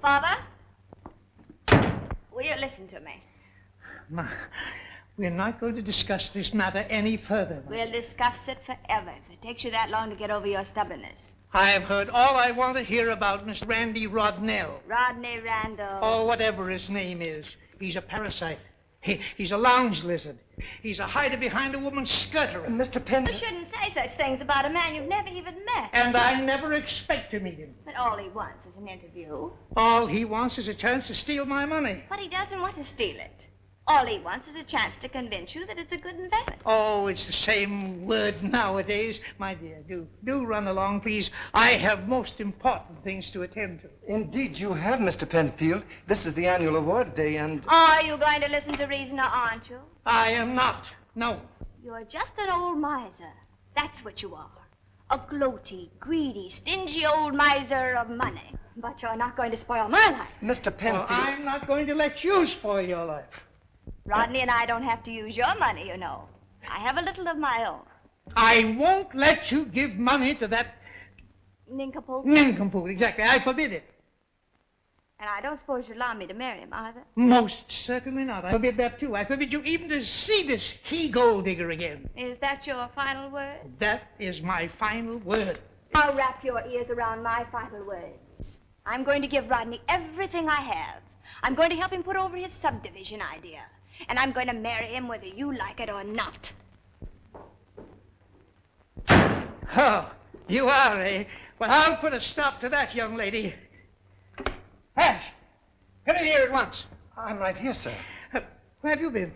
Father? Will you listen to me? Ma, we're not going to discuss this matter any further. We'll discuss it forever if it takes you that long to get over your stubbornness. I have heard all I want to hear about Mr. Randy Rodnell. Rodney Randall. Oh, whatever his name is. He's a parasite. He's a lounge lizard. He's a hider behind a woman's skirtery. Mr. Penfield. You shouldn't say such things about a man you've never even met. And I never expect to meet him. But all he wants is an interview. All he wants is a chance to steal my money. But he doesn't want to steal it. All he wants is a chance to convince you that it's a good investment. Oh, it's the same word nowadays. My dear, do run along, please. I have most important things to attend to. Indeed, you have, Mr. Penfield. This is the annual award day, and... Are you going to listen to reason, or aren't you? I am not. No. You're just an old miser. That's what you are. A gloaty, greedy, stingy old miser of money. But you're not going to spoil my life. Mr. Penfield... Well, I'm not going to let you spoil your life. Rodney and I don't have to use your money, you know. I have a little of my own. I won't let you give money to that... Nincompoop? Nincompoop, exactly. I forbid it. And I don't suppose you'd allow me to marry him either? Most certainly not. I forbid that, too. I forbid you even to see this he-gold digger again. Is that your final word? That is my final word. Now wrap your ears around my final words. I'm going to give Rodney everything I have. I'm going to help him put over his subdivision idea. And I'm going to marry him whether you like it or not. Oh, you are, eh? Well, I'll put a stop to that, young lady. Ash, come in here at once. I'm right here, sir. Where have you been?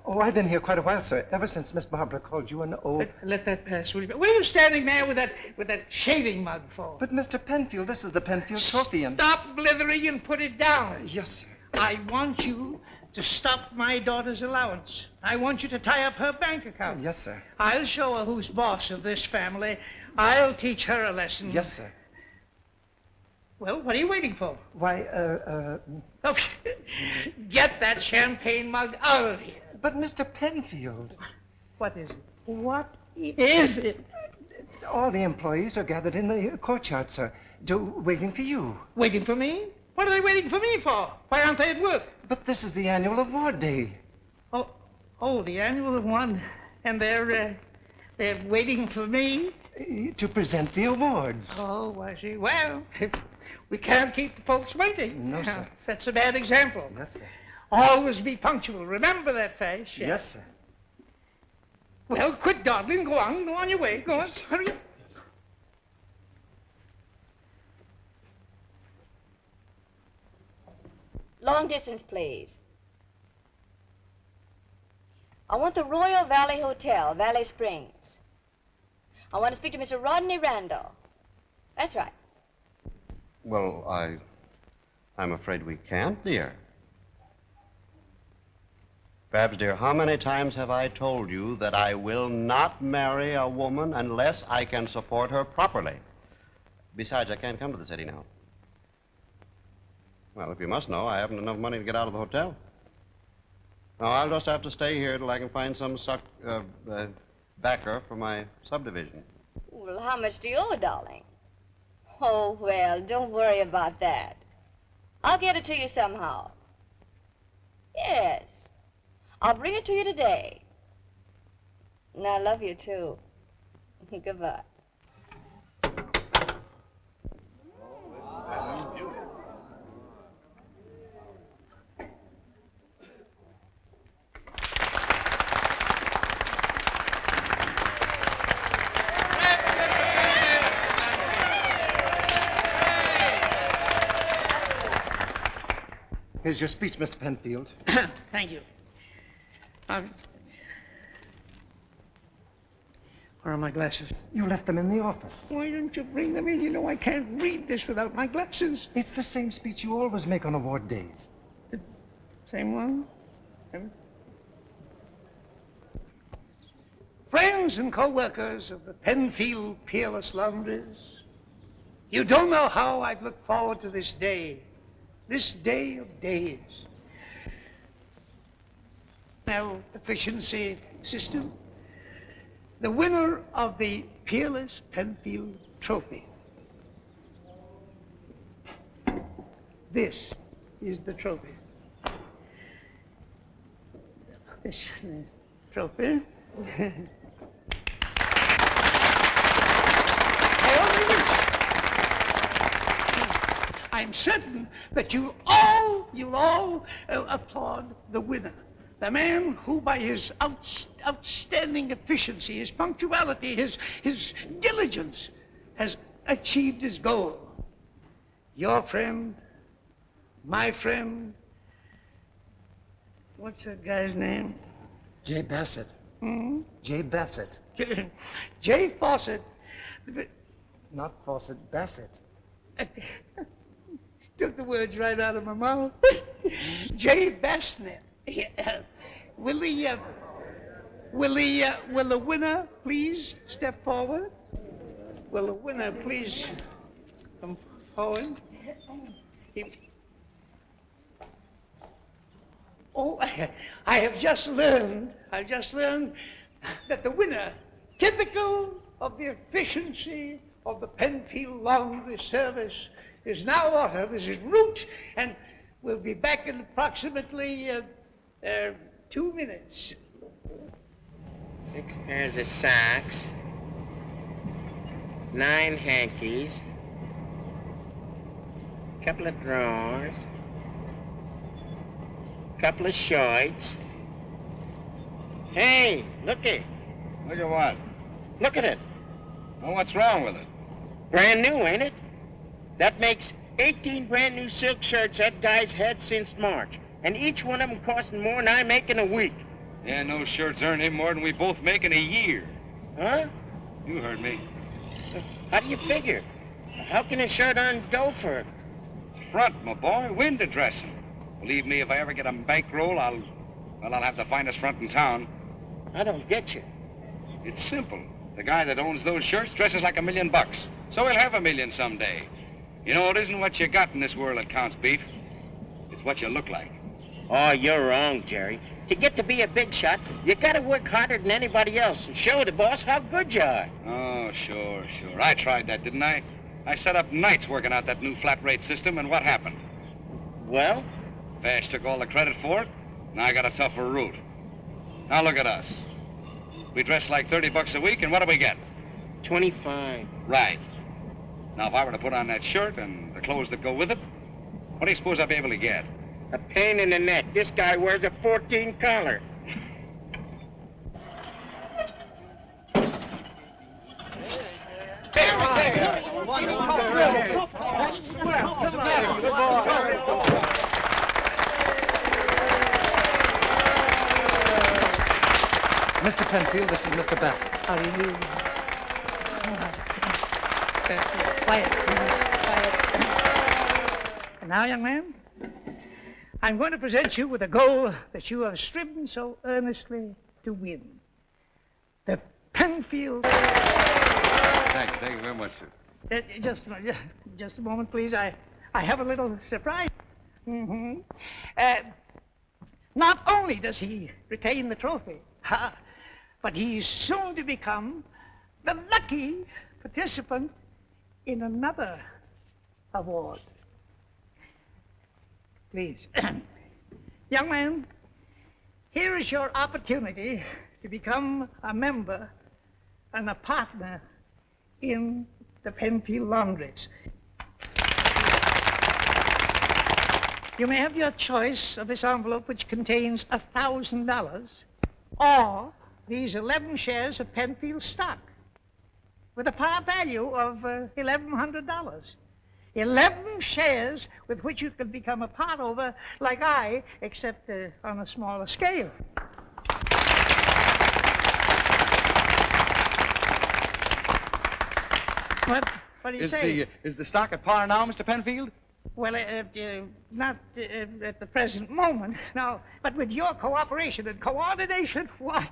Oh, I've been here quite a while, sir. Ever since Miss Barbara called you an old... Let that pass, will you? What are you standing there with that shaving mug for? But, Mr. Penfield, this is the Penfield trophy, and... Stop blithering and put it down. Yes, sir. I want you to stop my daughter's allowance. I want you to tie up her bank account. Yes, sir. I'll show her who's boss of this family. I'll teach her a lesson. Yes, sir. Well, what are you waiting for? Why, Oh, get that champagne mug out of here. But, Mr. Penfield... What is it? What is it? All the employees are gathered in the courtyard, sir, waiting for you. Waiting for me? What are they waiting for me for? Why aren't they at work? But this is the annual award day. Oh, the annual one. And they're waiting for me? To present the awards. Oh, I see. Well, we can't keep the folks waiting. No, sir. That's a bad example. Yes, sir. Always be punctual. Remember that, Fash. Yes, sir. Well, quit dawdling. Go on your way. Go on. Hurry up. Long distance, please. I want the Royal Valley Hotel, Valley Springs. I want to speak to Mr. Rodney Randall. That's right. Well, I'm afraid we can't, dear. Babs, dear, how many times have I told you that I will not marry a woman unless I can support her properly? Besides, I can't come to the city now. Well, if you must know, I haven't enough money to get out of the hotel. No, I'll just have to stay here till I can find some backer for my subdivision. Well, how much do you owe, darling? Oh, well, don't worry about that. I'll get it to you somehow. Yes. I'll bring it to you today. And I love you, too. Goodbye. Here's your speech, Mr. Penfield. Thank you. Where are my glasses? You left them in the office. Why don't you bring them in? You know I can't read this without my glasses. It's the same speech you always make on award days. The same one? Friends and co-workers of the Penfield Peerless Laundries, you don't know how I've looked forward to this day of days. Now, efficiency system, the winner of the Peerless Penfield Trophy. This is the trophy. This trophy. I'm certain that you'll all applaud the winner. The man who, by his outstanding efficiency, his punctuality, his diligence, has achieved his goal. Your friend, my friend, what's that guy's name? J. Bassett. Hmm? J. Bassett. J. Fawcett. Not Fawcett, Bassett. Took the words right out of my mouth. J. Bassett. Will the winner please step forward? Will the winner please come forward? Oh, I have just learned that the winner, typical of the efficiency of the Penfield laundry service, is now ordered as his route, and we'll be back in approximately 2 minutes. 6 pairs of socks, 9 hankies, couple of drawers, couple of shorts. Hey, looky. Look at what? Look at it. Well, what's wrong with it? Brand new, ain't it? That makes 18 brand new silk shirts that guy's had since March. And each one of them costing more than I make in a week. Yeah, no shirts earn him more than we both make in a year. Huh? You heard me. How do you figure? How can a shirt earn dough for it? It's front, my boy. Window dressing. Believe me, if I ever get a bankroll, I'll have the finest front in town. I don't get you. It's simple. The guy that owns those shirts dresses like $1 million. So he'll have $1 million someday. You know, it isn't what you got in this world that counts, Beef. It's what you look like. Oh, you're wrong, Jerry. To get to be a big shot, you gotta work harder than anybody else and show the boss how good you are. Oh, sure. I tried that, didn't I? I set up nights working out that new flat rate system, and what happened? Well? Vash took all the credit for it, and I got a tougher route. Now look at us. We dress like $30 a week, and what do we get? 25. Right. Now, if I were to put on that shirt and the clothes that go with it, what do you suppose I'd be able to get? A pain in the neck. This guy wears a 14 collar. Mr. Penfield, this is Mr. Bassett. How do you? Quiet. And now, young man, I'm going to present you with a goal that you have striven so earnestly to win. The Penfield... Thank you very much, sir. Just a moment, please. I have a little surprise. Mm-hmm. Not only does he retain the trophy, but he's soon to become the lucky participant in another award. Please. Young man, here is your opportunity to become a member and a partner in the Penfield Laundries. You may have your choice of this envelope, which contains $1,000, or these 11 shares of Penfield stock with a par value of $1,100. 11 shares with which you can become a part owner like I, except on a smaller scale. What do you say? Is the stock at par now, Mr. Penfield? Well, not at the present moment, no. But with your cooperation and coordination, why,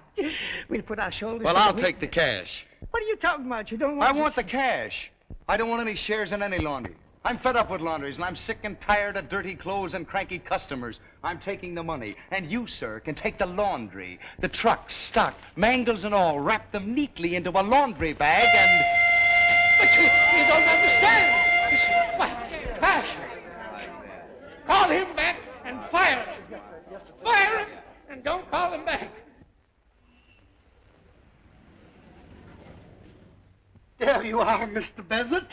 we'll put our shoulders... Well, I'll take the cash. What are you talking about? You don't want... I want the cash. I don't want any shares in any laundry. I'm fed up with laundries, and I'm sick and tired of dirty clothes and cranky customers. I'm taking the money, and you, sir, can take the laundry, the trucks, stock, mangles and all, wrap them neatly into a laundry bag and... But you don't understand. coming back. There you are, Mr. Bassett.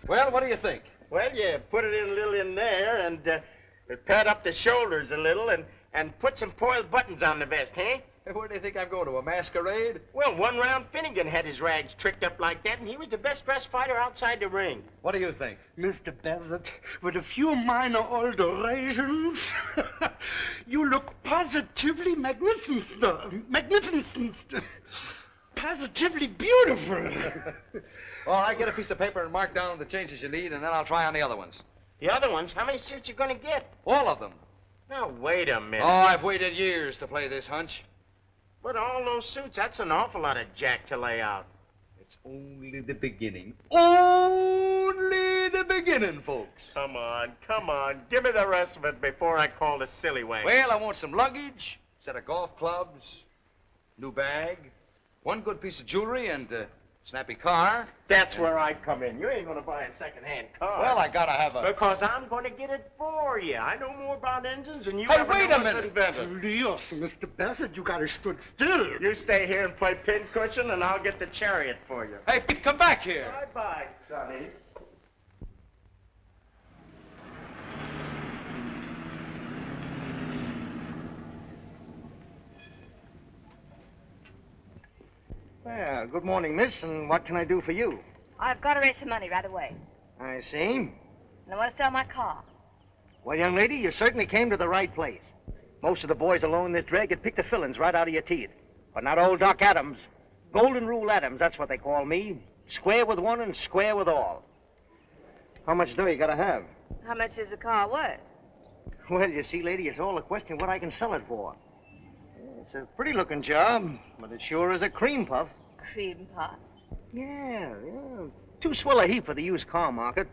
Well, what do you think? Well, you put it in a little in there and pad up the shoulders a little and put some foil buttons on the vest, huh? Where do you think I'm going to, a masquerade? Well, one round Finnegan had his rags tricked up like that, and he was the best dressed fighter outside the ring. What do you think? Mr. Bassett, with a few minor alterations, you look positively magnificent. Positively beautiful. All right, get a piece of paper and mark down the changes you need, and then I'll try on the other ones. The other ones? How many suits you gonna get? All of them. Now, wait a minute. Oh, I've waited years to play this hunch. But all those suits, that's an awful lot of jack to lay out. It's only the beginning. Only the beginning, folks. Come on. Give me the rest of it before I call the silly wagon. Well, I want some luggage, set of golf clubs, new bag, one good piece of jewelry, and snappy car. That's where I come in. You ain't gonna buy a second-hand car. Well, I gotta have a... Because I'm gonna get it for you. I know more about engines than you Hey, ever wait know a what's minute. invented. Dios, Mr. Bassett, you gotta stood still. You stay here and play pincushion, and I'll get the chariot for you. Hey, Pete, come back here. Bye-bye, Sonny. Well, good morning, miss, and what can I do for you? I've got to raise some money right away. I see. And I want to sell my car. Well, young lady, you certainly came to the right place. Most of the boys along in this drag could pick the fillings right out of your teeth. But not old Doc Adams. Golden Rule Adams, that's what they call me. Square with one and square with all. How much dough you gotta have? How much is the car worth? Well, you see, lady, it's all a question of what I can sell it for. It's a pretty-looking job, but it sure is a cream puff. Cream puff? Yeah. Too swell a heap for the used car market.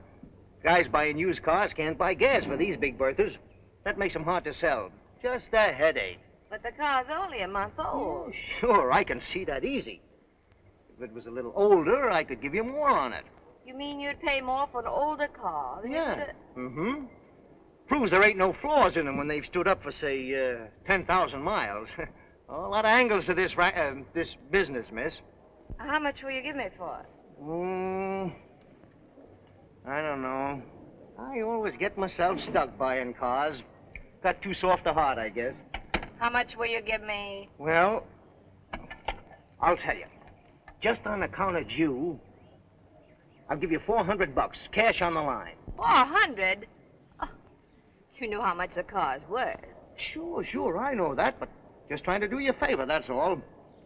Guys buying used cars can't buy gas for these big berthers. That makes them hard to sell. Just a headache. But the car's only a month old. Sure, I can see that easy. If it was a little older, I could give you more on it. You mean you'd pay more for an older car than you could... Mm-hmm. Proves there ain't no flaws in them when they've stood up for, say, 10,000 miles. A lot of angles to this business, miss. How much will you give me for it? I don't know. I always get myself stuck buying cars. Got too soft a heart, I guess. How much will you give me? Well, I'll tell you. Just on account of you, I'll give you $400, cash on the line. 400? Oh, you know how much the car's worth. Sure, I know that, but just trying to do you a favor, that's all.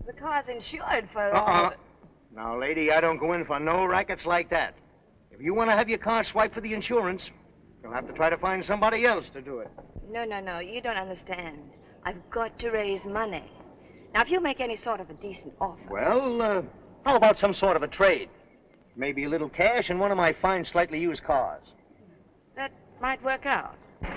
The car's insured for... Now, lady, I don't go in for no rackets like that. If you want to have your car swiped for the insurance, you'll have to try to find somebody else to do it. No, you don't understand. I've got to raise money. Now, if you make any sort of a decent offer... Well, how about some sort of a trade? Maybe a little cash and one of my fine, slightly used cars. That might work out. Wait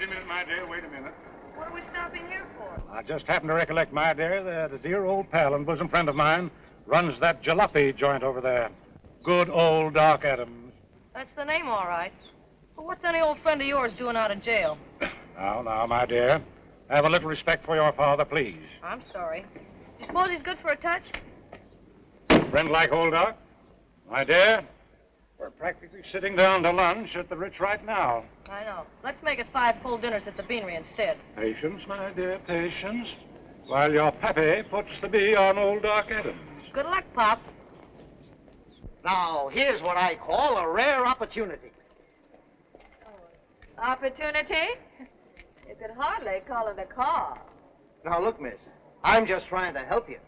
a minute, my dear, wait a minute. What are we stopping here for? I just happened to recollect, my dear, that a dear old pal and bosom friend of mine runs that jalopy joint over there. Good old Doc Adams. That's the name, all right. But what's any old friend of yours doing out of jail? Now, my dear, have a little respect for your father, please. I'm sorry. Do you suppose he's good for a touch? Friend like old Doc? My dear, we're practically sitting down to lunch at the Ritz right now. I know. Let's make it 5 full dinners at the Beanery instead. Patience, my dear, patience. While your pappy puts the bee on old Doc Adams. Good luck, Pop. Now, here's what I call a rare opportunity. Opportunity? You could hardly call it a car. Now, look, miss, I'm just trying to help you.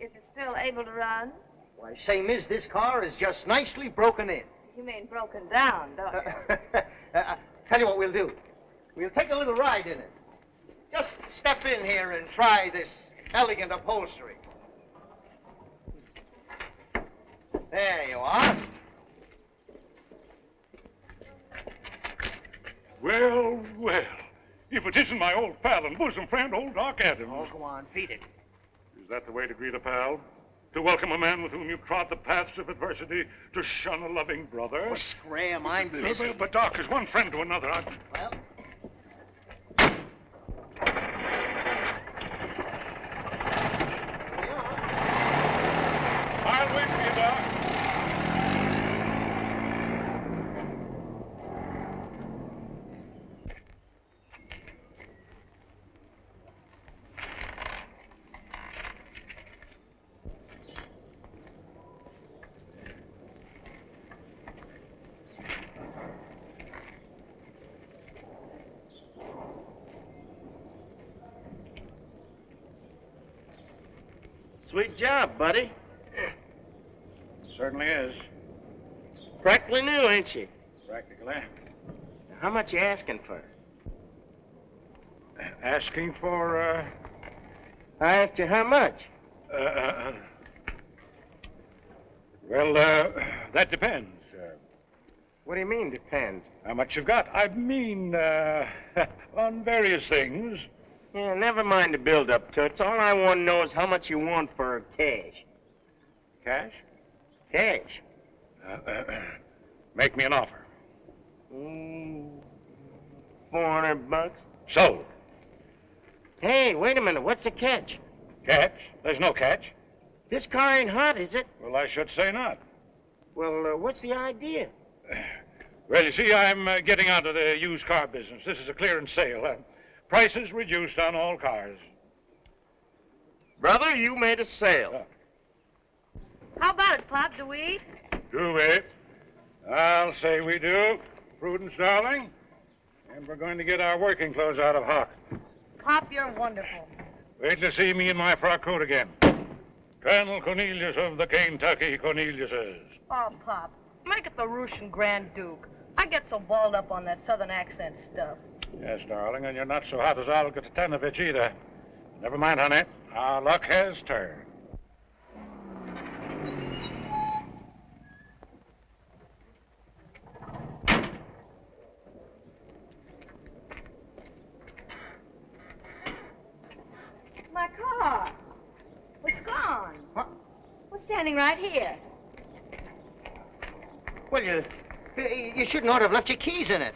Is it still able to run? Why, say, miss, this car is just nicely broken in. You mean broken down, don't you? Tell you what we'll do. We'll take a little ride in it. Just step in here and try this elegant upholstery. There you are. Well, if it isn't my old pal and bosom friend, old Doc Adams. Oh, go on, feed it. Is that the way to greet a pal? To welcome a man with whom you've trod the paths of adversity, to shun a loving brother? Oh, scram, I'm busy. But Doc, as one friend to another, Well... Sweet job, buddy. Certainly is. Practically new, ain't she? Practically. How much you asking for? Asking for, I asked you how much. Well, that depends. What do you mean, depends? How much you've got? I mean, on various things. Yeah, never mind the build-up, Toots. All I want to know is how much you want for cash. Cash? Cash. Make me an offer. $400. Sold. Hey, wait a minute. What's the catch? Catch? There's no catch. This car ain't hot, is it? Well, I should say not. Well, what's the idea? Well, you see, I'm getting out of the used car business. This is a clearance sale. Prices reduced on all cars. Brother, you made a sale. How about it, Pop? Do we eat? Do we? I'll say we do. Prudence, darling. And we're going to get our working clothes out of hock. Pop, you're wonderful. Wait to see me in my frock coat again. Colonel Cornelius of the Kentucky Corneliuses. Oh, Pop, make it the Russian Grand Duke. I get so balled up on that southern accent stuff. Yes, darling, and you're not so hot as Olga Titanovich either. Never mind, honey. Our luck has turned. My car. It's gone. What? Well, standing right here. Well, you shouldn't ought to have left your keys in it.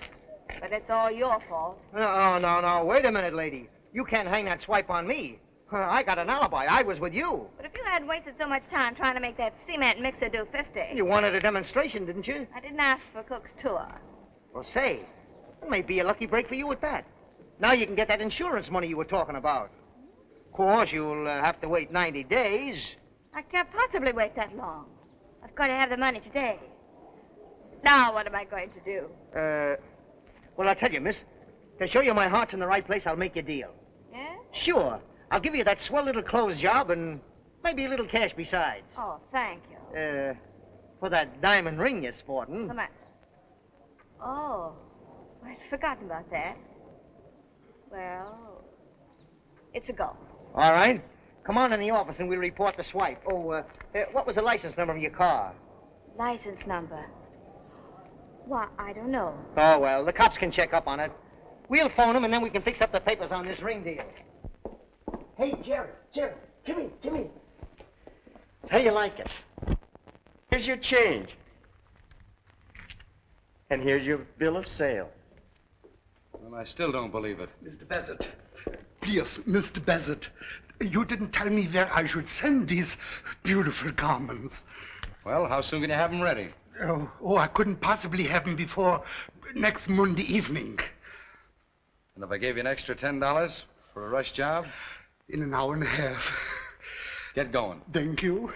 But it's all your fault. No. Wait a minute, lady. You can't hang that swipe on me. I got an alibi. I was with you. But if you hadn't wasted so much time trying to make that cement mixer do 50. You wanted a demonstration, didn't you? I didn't ask for Cook's tour. Well, say, it may be a lucky break for you at that. Now you can get that insurance money you were talking about. Of course, you'll have to wait 90 days. I can't possibly wait that long. I've got to have the money today. Now what am I going to do? Well, I'll tell you, miss. To show you my heart's in the right place, I'll make you a deal. Yeah? Sure. I'll give you that swell little clothes job and maybe a little cash besides. Oh, thank you. For that diamond ring you're sporting. How much? Oh, I'd forgotten about that. Well, it's a go. All right. Come on in the office and we'll report the swipe. Oh, what was the license number of your car? License number? Why, I don't know. Oh, well, the cops can check up on it. We'll phone them and then we can fix up the papers on this ring deal. Hey, Jerry, come in. How you like it? Here's your change. And here's your bill of sale. Well, I still don't believe it. Mr. Bassett, please, Mr. Bassett, you didn't tell me where I should send these beautiful garments. Well, how soon can you have them ready? Oh, I couldn't possibly have them before next Monday evening. And if I gave you an extra $10 for a rush job? In an hour and a half. Get going. Thank you.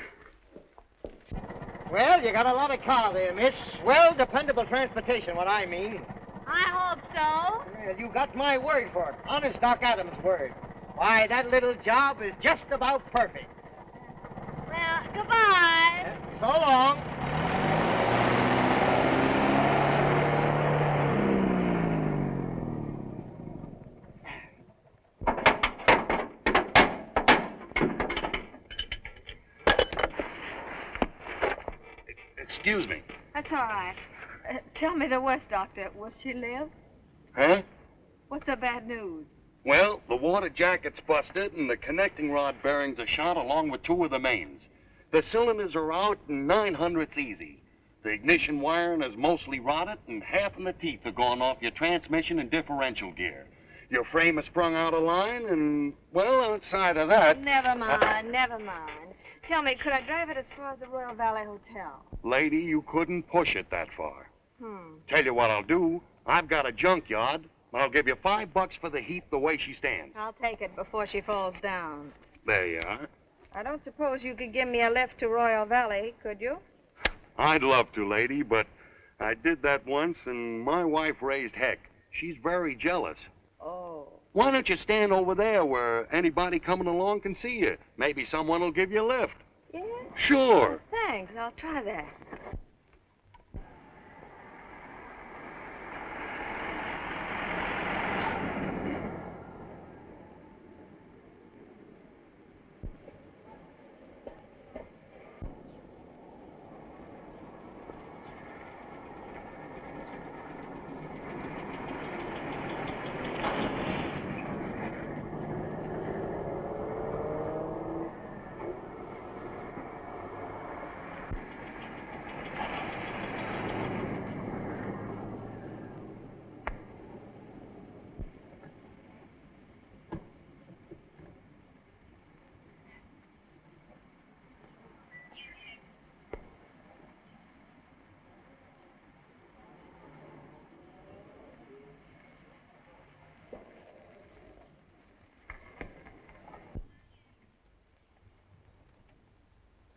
Well, you got a lot of car there, miss. Well, dependable transportation, what I mean. I hope so. Well, you got my word for it. Honest Doc Adams' word. Why, that little job is just about perfect. Well, goodbye. So long. Excuse me. That's all right. Tell me the worst, Doctor. Will she live? Huh? What's the bad news? Well, the water jacket's busted and the connecting rod bearings are shot along with two of the mains. The cylinders are out and 900's easy. The ignition wiring is mostly rotted and half of the teeth are gone off your transmission and differential gear. Your frame is sprung out of line and, well, outside of that... Never mind, never mind. Tell me, could I drive it as far as the Royal Valley Hotel? Lady, you couldn't push it that far. Tell you what I'll do. I've got a junkyard. I'll give you $5 for the heap the way she stands. I'll take it before she falls down. There you are. I don't suppose you could give me a lift to Royal Valley, could you? I'd love to, lady, but I did that once and my wife raised heck. She's very jealous. Oh. Why don't you stand over there where anybody coming along can see you? Maybe someone will give you a lift. Yeah? Sure. Thanks. I'll try that.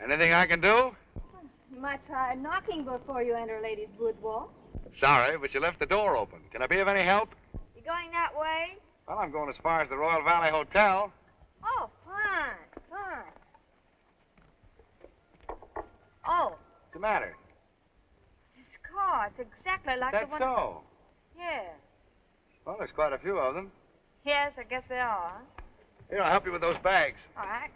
Anything I can do? You might try knocking before you enter a lady's boudoir. Sorry, but you left the door open. Can I be of any help? You going that way? Well, I'm going as far as the Royal Valley Hotel. Oh, fine, fine. Oh, What's the matter? this car, it's exactly like That's the one... so. Yes. Well, there's quite a few of them. Yes, I guess they are. Here, I'll help you with those bags. All right.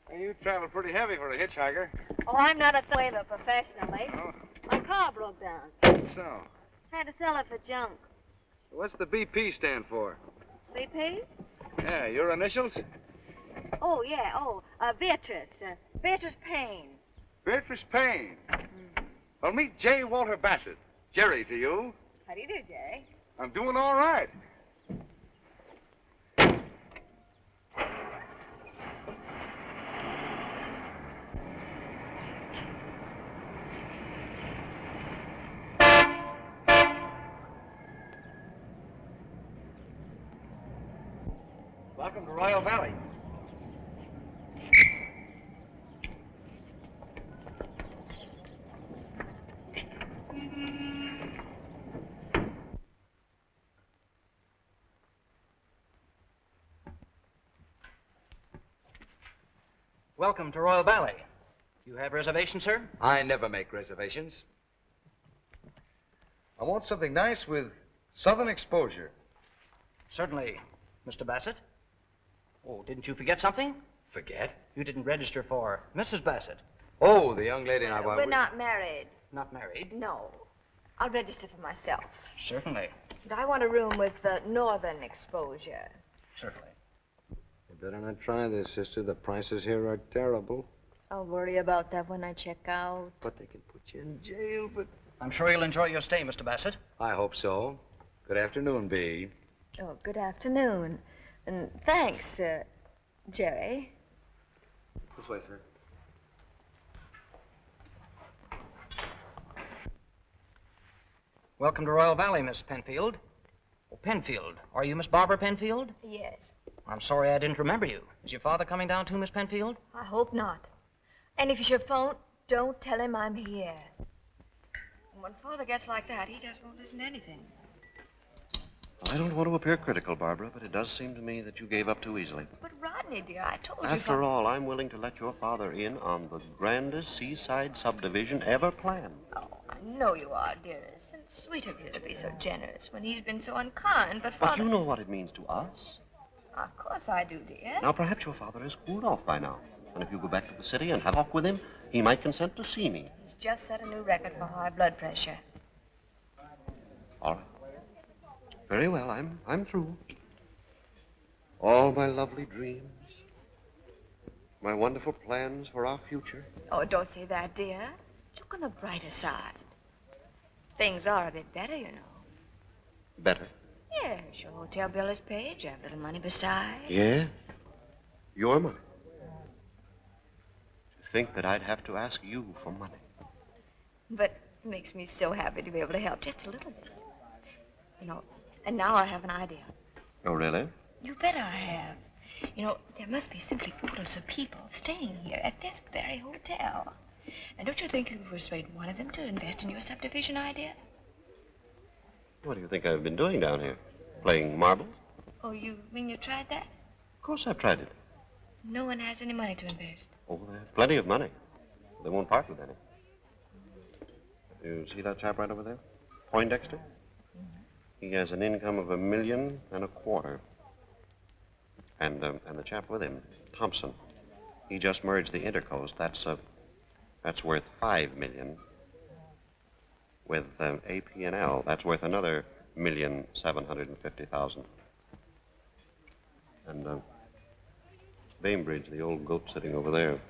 Hey, you travel pretty heavy for a hitchhiker. Oh, I'm not a whaler professionally. Oh. My car broke down. So, Had to sell it for junk. what's the BP stand for? BP? Yeah, your initials? Oh, yeah. Oh, Beatrice. Beatrice Payne. Beatrice Payne. Well, meet J. Walter Bassett. Jerry to you. How do you do, Jerry? I'm doing all right. Welcome to Royal Valley. Welcome to Royal Valley. You have reservations, sir? I never make reservations. I want something nice with southern exposure. Certainly, Mr. Bassett. Oh, didn't you forget something? Forget? You didn't register for Mrs. Bassett. Oh, the young lady I We're not married. Not married? No. I'll register for myself. Certainly. But I want a room with northern exposure. Certainly. You better not try this, sister. The prices here are terrible. I'll worry about that when I check out. But they can put you in jail for... I'm sure you'll enjoy your stay, Mr. Bassett. I hope so. Good afternoon, B. Oh, good afternoon. And thanks, Jerry. This way, sir. Welcome to Royal Valley, Miss Penfield. Oh, Penfield. Are you Miss Barbara Penfield? Yes. I'm sorry I didn't remember you. Is your father coming down too, Miss Penfield? I hope not. And if you should phone, don't tell him I'm here. When Father gets like that, he just won't listen to anything. I don't want to appear critical, Barbara, but it does seem to me that you gave up too easily. But Rodney, dear, I told you... After all, I'm willing to let your father in on the grandest seaside subdivision ever planned. Oh, I know you are, dearest. And sweet of you to be so generous when he's been so unkind, but But Father... you know what it means to us. Of course I do, dear. Now, perhaps your father has cooled off by now. And if you go back to the city and have a talk with him, he might consent to see me. He's just set a new record for high blood pressure. All right. Very well, I'm through. All my lovely dreams, my wonderful plans for our future. Oh, don't say that, dear. Look on the brighter side. Things are a bit better, you know. Better? Yes, your hotel bill is paid. You have a little money besides. Yeah? Your money. To think that I'd have to ask you for money. But it makes me so happy to be able to help just a little bit. You know, and now I have an idea. Oh, really? You bet I have. You know, there must be simply photos of people staying here at this very hotel. And don't you think you could persuade one of them to invest in your subdivision idea? What do you think I've been doing down here? Playing marbles? Oh, you mean you tried that? Of course I've tried it. No one has any money to invest. Oh, they have plenty of money. They won't part with any. You see that chap right over there? Poindexter? He has an income of $1.25 million. And the chap with him, Thompson, he just merged the Intercoast. That's worth $5 million. With AP&L, that's worth another $1,750,000. And Bainbridge, the old goat sitting over there,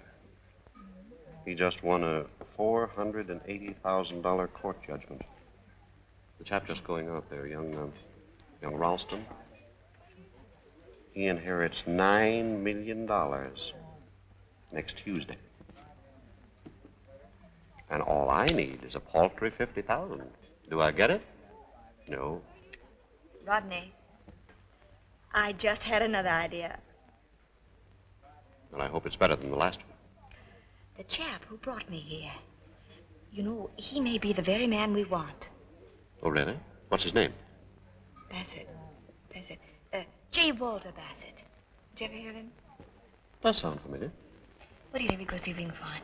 he just won a $480,000 court judgment. The chap just going out there, young Ralston, he inherits $9 million next Tuesday. And all I need is a paltry $50,000. Do I get it? No. Rodney, I just had another idea. Well, I hope it's better than the last one. The chap who brought me here, you know, he may be the very man we want. Oh, really? What's his name? Bassett. J. Walter Bassett. Did you ever hear of him? Does sound familiar. What do you think we go see if we can find?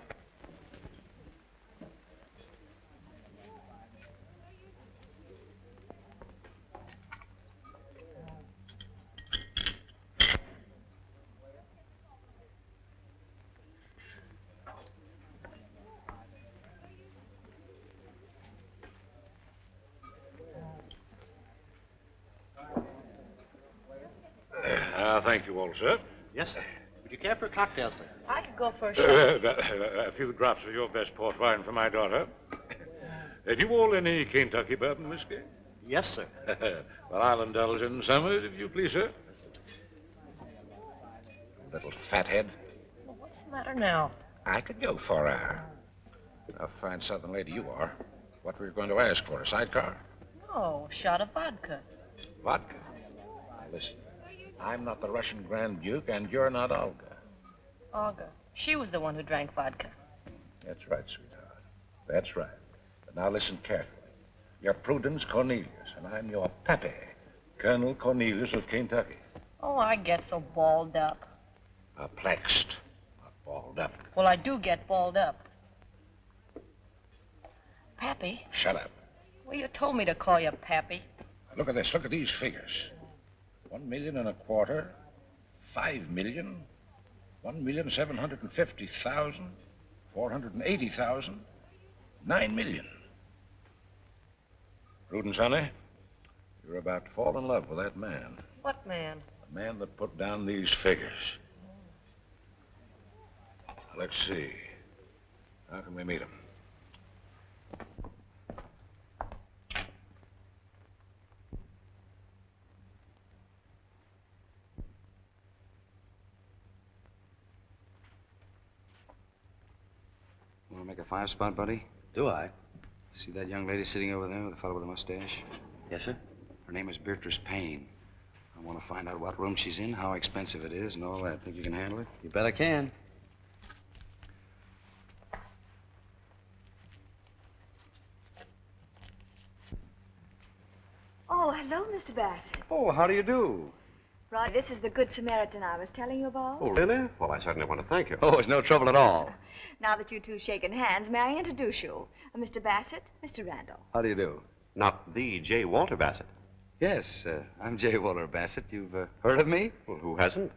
Thank you all, sir. Yes, sir. Would you care for a cocktail, sir? I could go first. A few drops of your best port wine for my daughter. Have you all any Kentucky bourbon whiskey? Yes, sir. Well, I'll indulge in some of it, if you please, sir. Little fathead. Well, what's the matter now? I could go for a fine southern lady you are. What were you going to ask for, a sidecar? No, shot of vodka. Vodka? Now, listen. I'm not the Russian Grand Duke, and you're not Olga. Olga. She was the one who drank vodka. That's right, sweetheart. That's right. But now listen carefully. You're Prudence Cornelius, and I'm your pappy, Colonel Cornelius of Kentucky. Oh, I get so balled up. Perplexed, not balled up. Well, I do get balled up. Pappy? Shut up. Well, you told me to call you Pappy. Now, look at this. Look at these figures. $1.25 million, $5 million, $1,750,000, $480,000, $9 million. Prudence, honey, you're about to fall in love with that man. What man? The man that put down these figures. Let's see. How can we meet him? Want to make a five-spot, buddy? Do I? See that young lady sitting over there with the fellow with the mustache? Yes, sir. Her name is Beatrice Payne. I want to find out what room she's in, how expensive it is, and all that. Think you can handle it? You bet I can. Oh, hello, Mr. Bassett. Oh, how do you do? Rod, this is the Good Samaritan I was telling you about. Oh, really? Well, I certainly want to thank you. Oh, it's no trouble at all. Now that you two shaken hands, may I introduce you? Mr. Bassett, Mr. Randall. How do you do? Not the J. Walter Bassett. Yes, I'm J. Walter Bassett. You've heard of me? Well, who hasn't?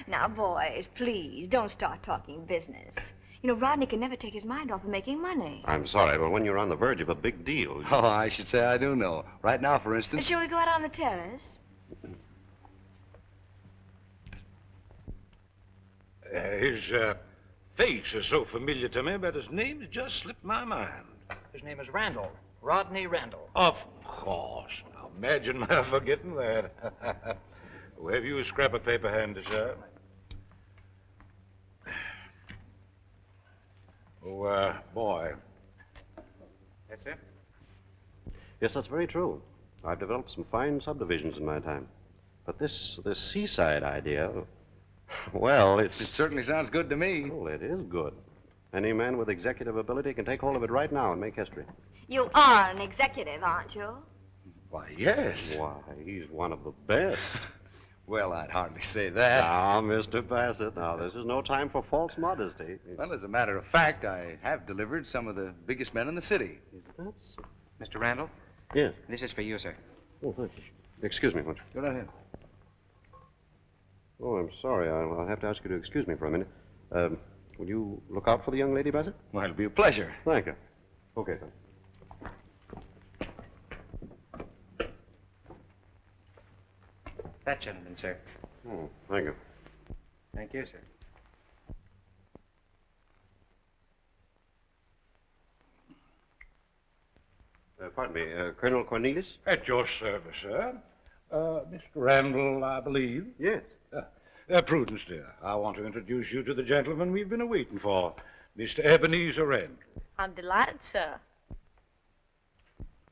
Now, boys, please, don't start talking business. You know, Rodney can never take his mind off of making money. I'm sorry, but when you're on the verge of a big deal... Oh, I should say I do know. Right now, for instance... Shall we go out on the terrace? His face is so familiar to me, but his name's just slipped my mind. His name is Randall. Rodney Randall. Of course. Now, imagine my forgetting that. Oh, have you a scrap of paper handy, sir? Oh, boy. Yes, sir? Yes, that's very true. I've developed some fine subdivisions in my time. But this seaside idea, well, It certainly sounds good to me. Well, it is good. Any man with executive ability can take hold of it right now and make history. You are an executive, aren't you? Why, yes. Why, he's one of the best. Well, I'd hardly say that. Now, Mr. Bassett, now, this is no time for false modesty. Well, as a matter of fact, I have delivered some of the biggest men in the city. Is that so? Mr. Randall? Yes. This is for you, sir. Oh, thank you. Excuse me, won't you? Go right ahead. Oh, I'm sorry. I'll have to ask you to excuse me for a minute. Will you look out for the young lady, Bassett? Well, it'll be a pleasure. Thank you. Okay, son. That gentleman, sir. Oh, thank you. Thank you, sir. Pardon me, Colonel Cornelius? At your service, sir. Mr. Randall, I believe. Yes. Prudence, dear, I want to introduce you to the gentleman we've been awaiting for, Mr. Ebenezer Randall. I'm delighted, sir.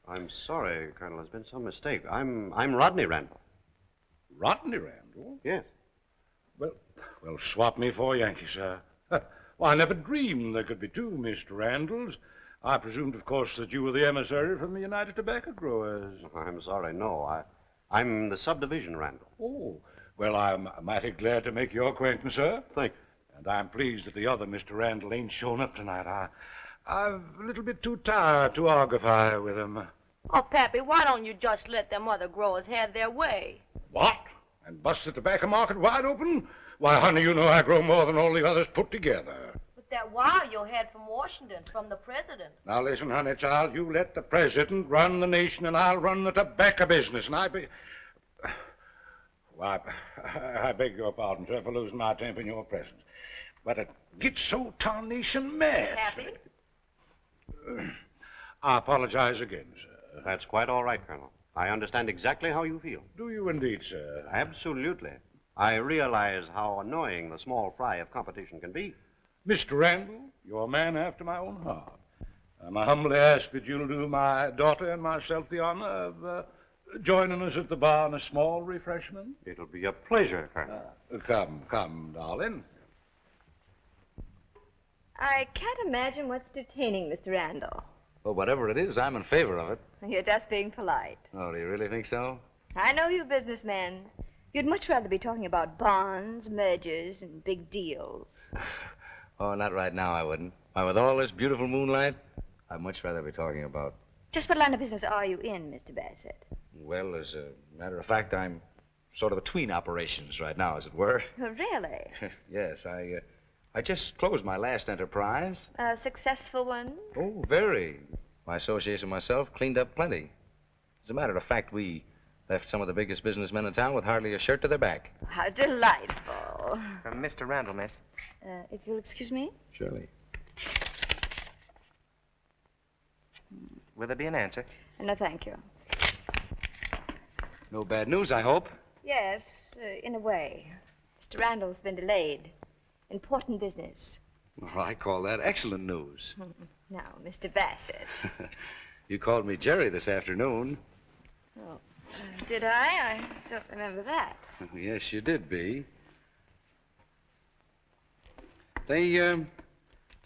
I'm sorry, Colonel. There's been some mistake. I'm Rodney Randall. Rodney Randall? Yes. Well, swap me for Yankee, sir. Well, I never dreamed there could be two Mr. Randalls. I presumed, of course, that you were the emissary from the United Tobacco Growers. I'm sorry, no. I'm the subdivision Randall. Oh, well, I'm mighty glad to make your acquaintance, sir. Thank you. And I'm pleased that the other Mr. Randall ain't shown up tonight. I'm a little bit too tired to argufy with him. Oh, Pappy, why don't you just let them other growers have their way? What? And bust the tobacco market wide open? Why, honey, you know I grow more than all the others put together. With that wire you had from Washington, from the president. Now, listen, honey child, you let the president run the nation and I'll run the tobacco business. And Why, I beg your pardon, sir, for losing my temper in your presence. But it gets so tarnation mad. Happy? I apologize again, sir. That's quite all right, Colonel. I understand exactly how you feel. Do you indeed, sir? Absolutely. I realize how annoying the small fry of competition can be. Mr. Randall, you're a man after my own heart. I humbly ask that you'll do my daughter and myself the honor of joining us at the bar in a small refreshment. It'll be a pleasure, Colonel. Come, darling. I can't imagine what's detaining Mr. Randall. Well, whatever it is, I'm in favor of it. You're just being polite. Oh, do you really think so? I know you businessmen. You'd much rather be talking about bonds, mergers, and big deals. Oh, not right now, I wouldn't. Why, with all this beautiful moonlight, I'd much rather be talking about... Just what line of business are you in, Mr. Bassett? Well, as a matter of fact, I'm sort of between operations right now, as it were. Oh, really? Yes, I just closed my last enterprise. A successful one? Oh, very. My association and myself cleaned up plenty. As a matter of fact, we left some of the biggest businessmen in town with hardly a shirt to their back. How delightful. From Mr. Randall, miss. If you'll excuse me? Surely. Will there be an answer? No, thank you. No bad news, I hope. Yes, in a way. Mr. Randall's been delayed. Important business. Well, I call that excellent news. Now, Mr. Bassett. You called me Jerry this afternoon. Oh, did I? I don't remember that. Yes, you did, Bee. They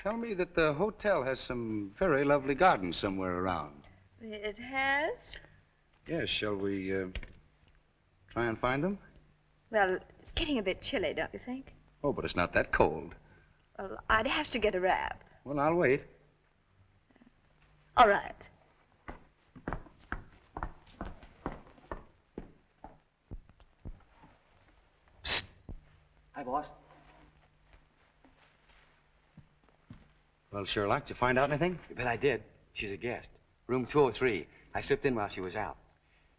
tell me that the hotel has some very lovely gardens somewhere around. It has? Yes, shall we try and find them? Well, it's getting a bit chilly, don't you think? Oh, but it's not that cold. Well, I'd have to get a wrap. Well, I'll wait. All right. Psst. Hi, boss. Well, Sherlock, did you find out anything? You bet I did. She's a guest. Room 203. I slipped in while she was out.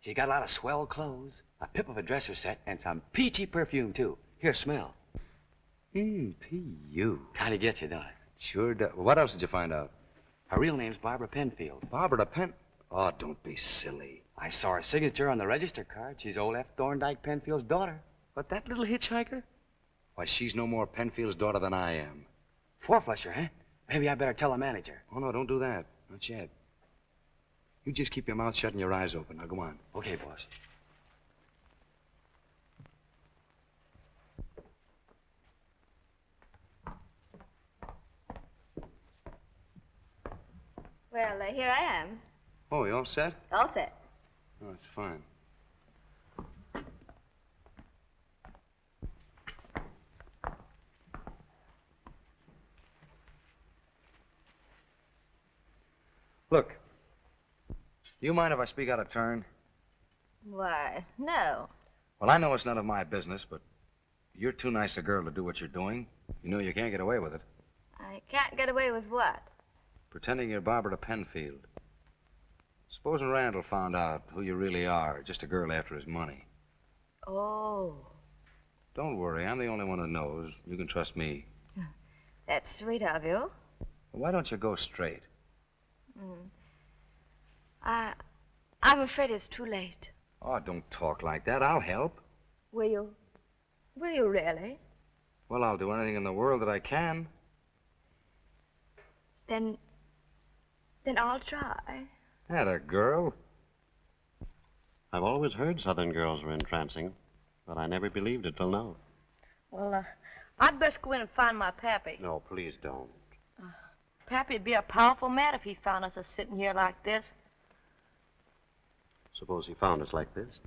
She got a lot of swell clothes, a pip of a dresser set, and some peachy perfume, too. Here, smell. P.U. Kind of gets you, don't it? Sure does. What else did you find out? Her real name's Barbara Penfield. Barbara Oh, don't be silly. I saw her signature on the register card. She's old F. Thorndyke Penfield's daughter. But that little hitchhiker? Why, she's no more Penfield's daughter than I am. Four-flusher, huh? Maybe I better tell the manager. Oh, no, don't do that. Not yet. You just keep your mouth shut and your eyes open. Now, go on. Okay, boss. Well, here I am. Oh, you all set? All set. Oh, it's fine. Look, do you mind if I speak out of turn? Why, no. Well, I know it's none of my business, but you're too nice a girl to do what you're doing. You know you can't get away with it. I can't get away with what? Pretending you're Barbara Penfield. Supposing Randall found out who you really are, just a girl after his money. Oh. Don't worry, I'm the only one who knows. You can trust me. That's sweet of you. Why don't you go straight? I'm afraid it's too late. Oh, don't talk like that. I'll help. Will you? Will you really? Well, I'll do anything in the world that I can. Then I'll try. Atta girl. I've always heard Southern girls were entrancing, but I never believed it till now. Well, I'd best go in and find my pappy. No, please don't. Pappy'd be a powerful mad if he found us sitting here like this. Suppose he found us like this.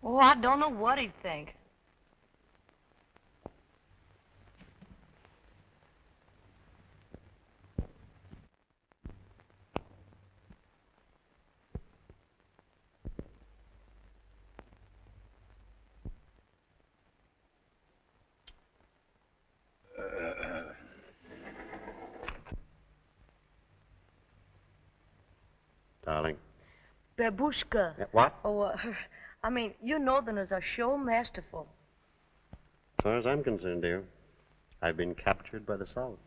Oh, I don't know what he'd think. Darling. Babushka. What? Oh, I mean, you Northerners are sure masterful. As far as I'm concerned, dear, I've been captured by the South.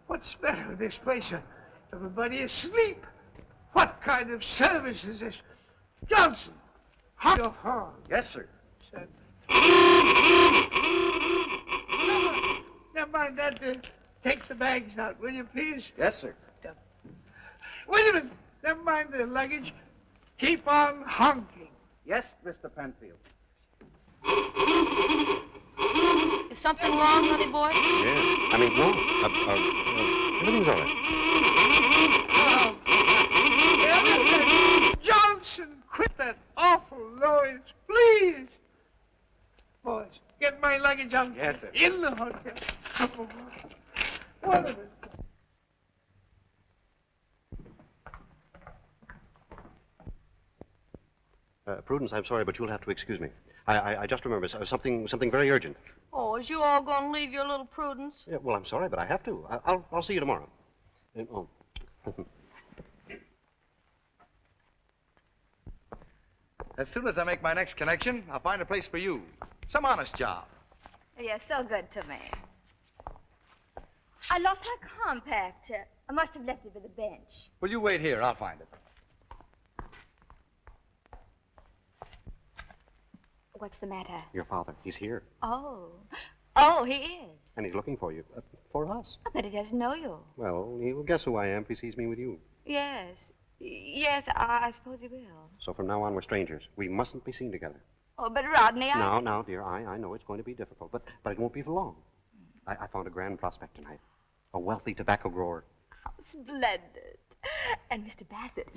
What's the matter with this place? Everybody asleep. What kind of service is this? Johnson, hot your horn. Yes, sir. Never mind that. Take the bags out, will you, please? Yes, sir. Wait a minute. Never mind the luggage. Keep on honking. Yes, Mr. Penfield. Is something wrong, honey boy? Yes. I mean, no. Everything's all right. Johnson, quit that awful noise, please. Boys, get my luggage out. Yes, sir. In the hotel. What is it? Prudence, I'm sorry, but you'll have to excuse me. I just remembered something very urgent. Oh, is you all going to leave your little Prudence? Yeah, well, I'm sorry, but I have to. I'll see you tomorrow. Oh. As soon as I make my next connection, I'll find a place for you. Some honest job. You're so good to me. I lost my compact. I must have left it by the bench. Well, you wait here. I'll find it. What's the matter? Your father, he's here. Oh, he is. And he's looking for you. For us. I bet he doesn't know you. Well, he'll guess who I am if he sees me with you. Yes. Yes, I suppose he will. So from now on, we're strangers. We mustn't be seen together. Oh, but Rodney, Now, dear, I know it's going to be difficult, but it won't be for long. I found a grand prospect tonight. A wealthy tobacco grower. How splendid. And Mr. Bassett.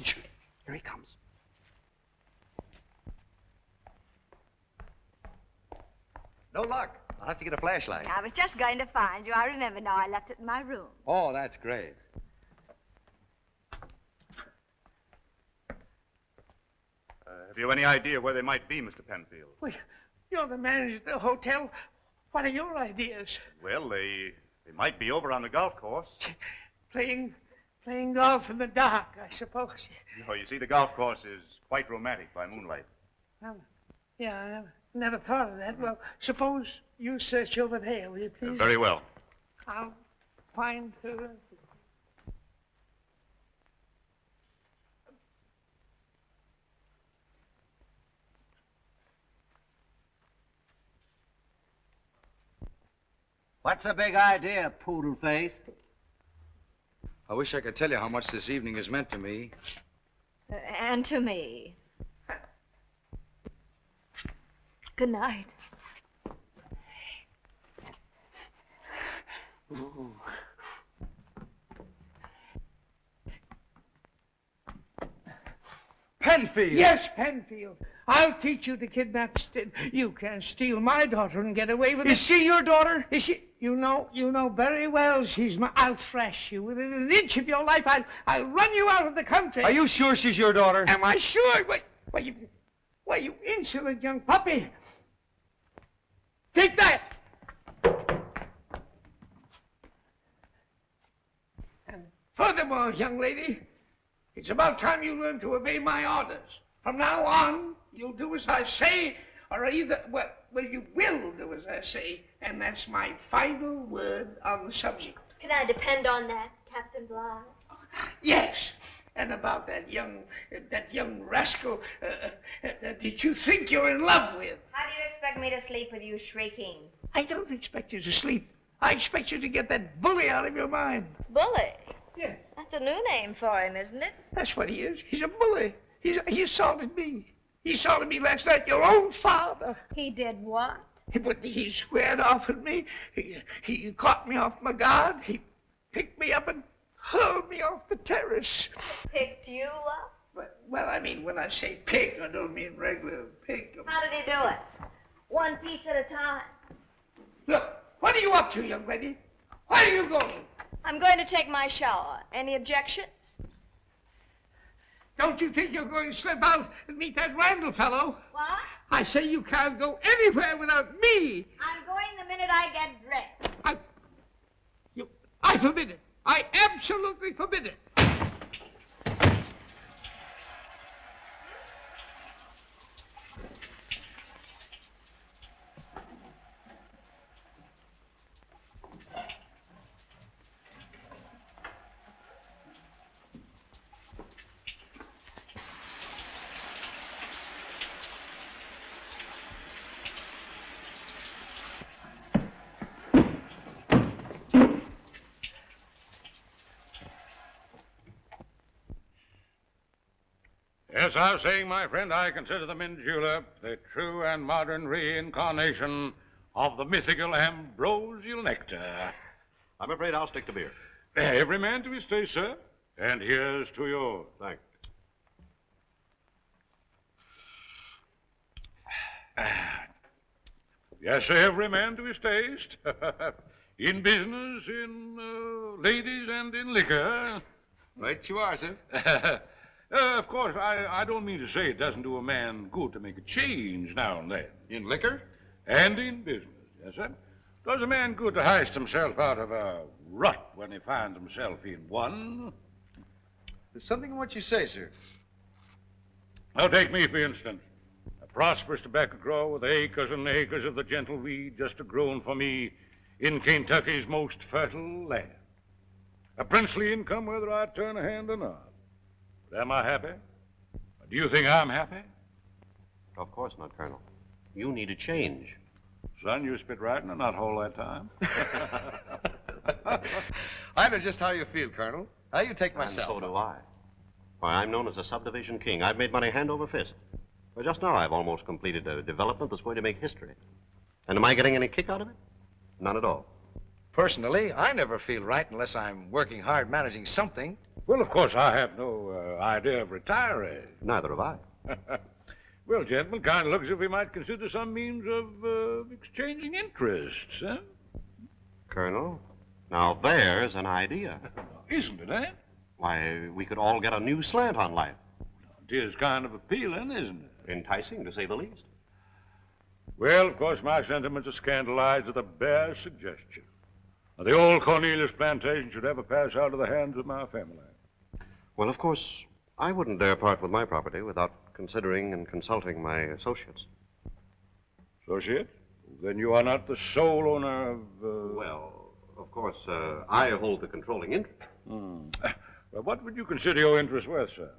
Here he comes. No luck. I'll have to get a flashlight. I was just going to find you. I remember now. I left it in my room. Oh, that's great. Have you any idea where they might be, Mr. Penfield? Well, you're the manager of the hotel. What are your ideas? Well, they might be over on the golf course. Playing golf in the dark, I suppose. No, you see, the golf course is quite romantic by moonlight. Yeah, I never thought of that. Well, suppose you search over there, will you, please? Very well. I'll find her. What's the big idea, poodle face? I wish I could tell you how much this evening has meant to me. And to me. Good night. Ooh. Penfield! Yes, Penfield. I'll teach you to kidnap. You can't steal my daughter and get away with it. Is she your daughter? Is she? You know very well she's my. I'll thrash you within an inch of your life. I'll run you out of the country. Are you sure she's your daughter? Am I sure? Why, you insolent young puppy. Take that. And furthermore, young lady, it's about time you learn to obey my orders. From now on, you'll do as I say, or either, well, you will do as I say, and that's my final word on the subject. Can I depend on that, Captain Bligh? Yes. And about that young rascal that you think you're in love with. How do you expect me to sleep with you shrieking? I don't expect you to sleep. I expect you to get that bully out of your mind. Bully? Yeah. That's a new name for him, isn't it? That's what he is. He's a bully. He assaulted me. He assaulted me last night, your own father. He did what? He squared off at me. He caught me off my guard. He picked me up and hurled me off the terrace. Picked you up? Well, I mean, when I say pick, I don't mean regular pick. How did he do it? One piece at a time. Look, what are you up to, young lady? Where are you going? I'm going to take my shower. Any objections? Don't you think you're going to slip out and meet that Randall fellow? What? I say you can't go anywhere without me. I'm going the minute I get dressed. I forbid it. I absolutely forbid it. Yes, I was saying, my friend, I consider the mint julep the true and modern reincarnation of the mythical ambrosial nectar. I'm afraid I'll stick to beer. Every man to his taste, sir. And here's to yours. Thanks. Yes, sir, every man to his taste. In business, in ladies, and in liquor. Right you are, sir. Of course, I don't mean to say it doesn't do a man good to make a change now and then. In liquor? And in business, yes, sir. Does a man good to heist himself out of a rut when he finds himself in one? There's something in what you say, sir. Now, take me, for instance. A prosperous tobacco grower with acres and acres of the gentle weed just grown for me in Kentucky's most fertile land. A princely income whether I turn a hand or not. But am I happy? Do you think I'm happy? Of course not, Colonel. You need a change. Son, you spit right in the nut hole that time. I know just how you feel, Colonel. How you take myself. And so do I. Why, I'm known as a subdivision king. I've made money hand over fist. Well, just now I've almost completed a development that's going to make history. And am I getting any kick out of it? None at all. Personally, I never feel right unless I'm working hard managing something. Well, of course, I have no idea of retiring. Neither have I. Well, gentlemen, kind of looks as if we might consider some means of exchanging interests, huh? Colonel, now there's an idea. Isn't it, eh? Why, we could all get a new slant on life. It is kind of appealing, isn't it? Enticing, to say the least. Well, of course, my sentiments are scandalized at the bare suggestion. Now, the old Cornelius plantation should ever pass out of the hands of my family. Well, of course, I wouldn't dare part with my property without considering and consulting my associates. Associates? Then you are not the sole owner of... Well, of course, I hold the controlling interest. Well, what would you consider your interest worth, sir?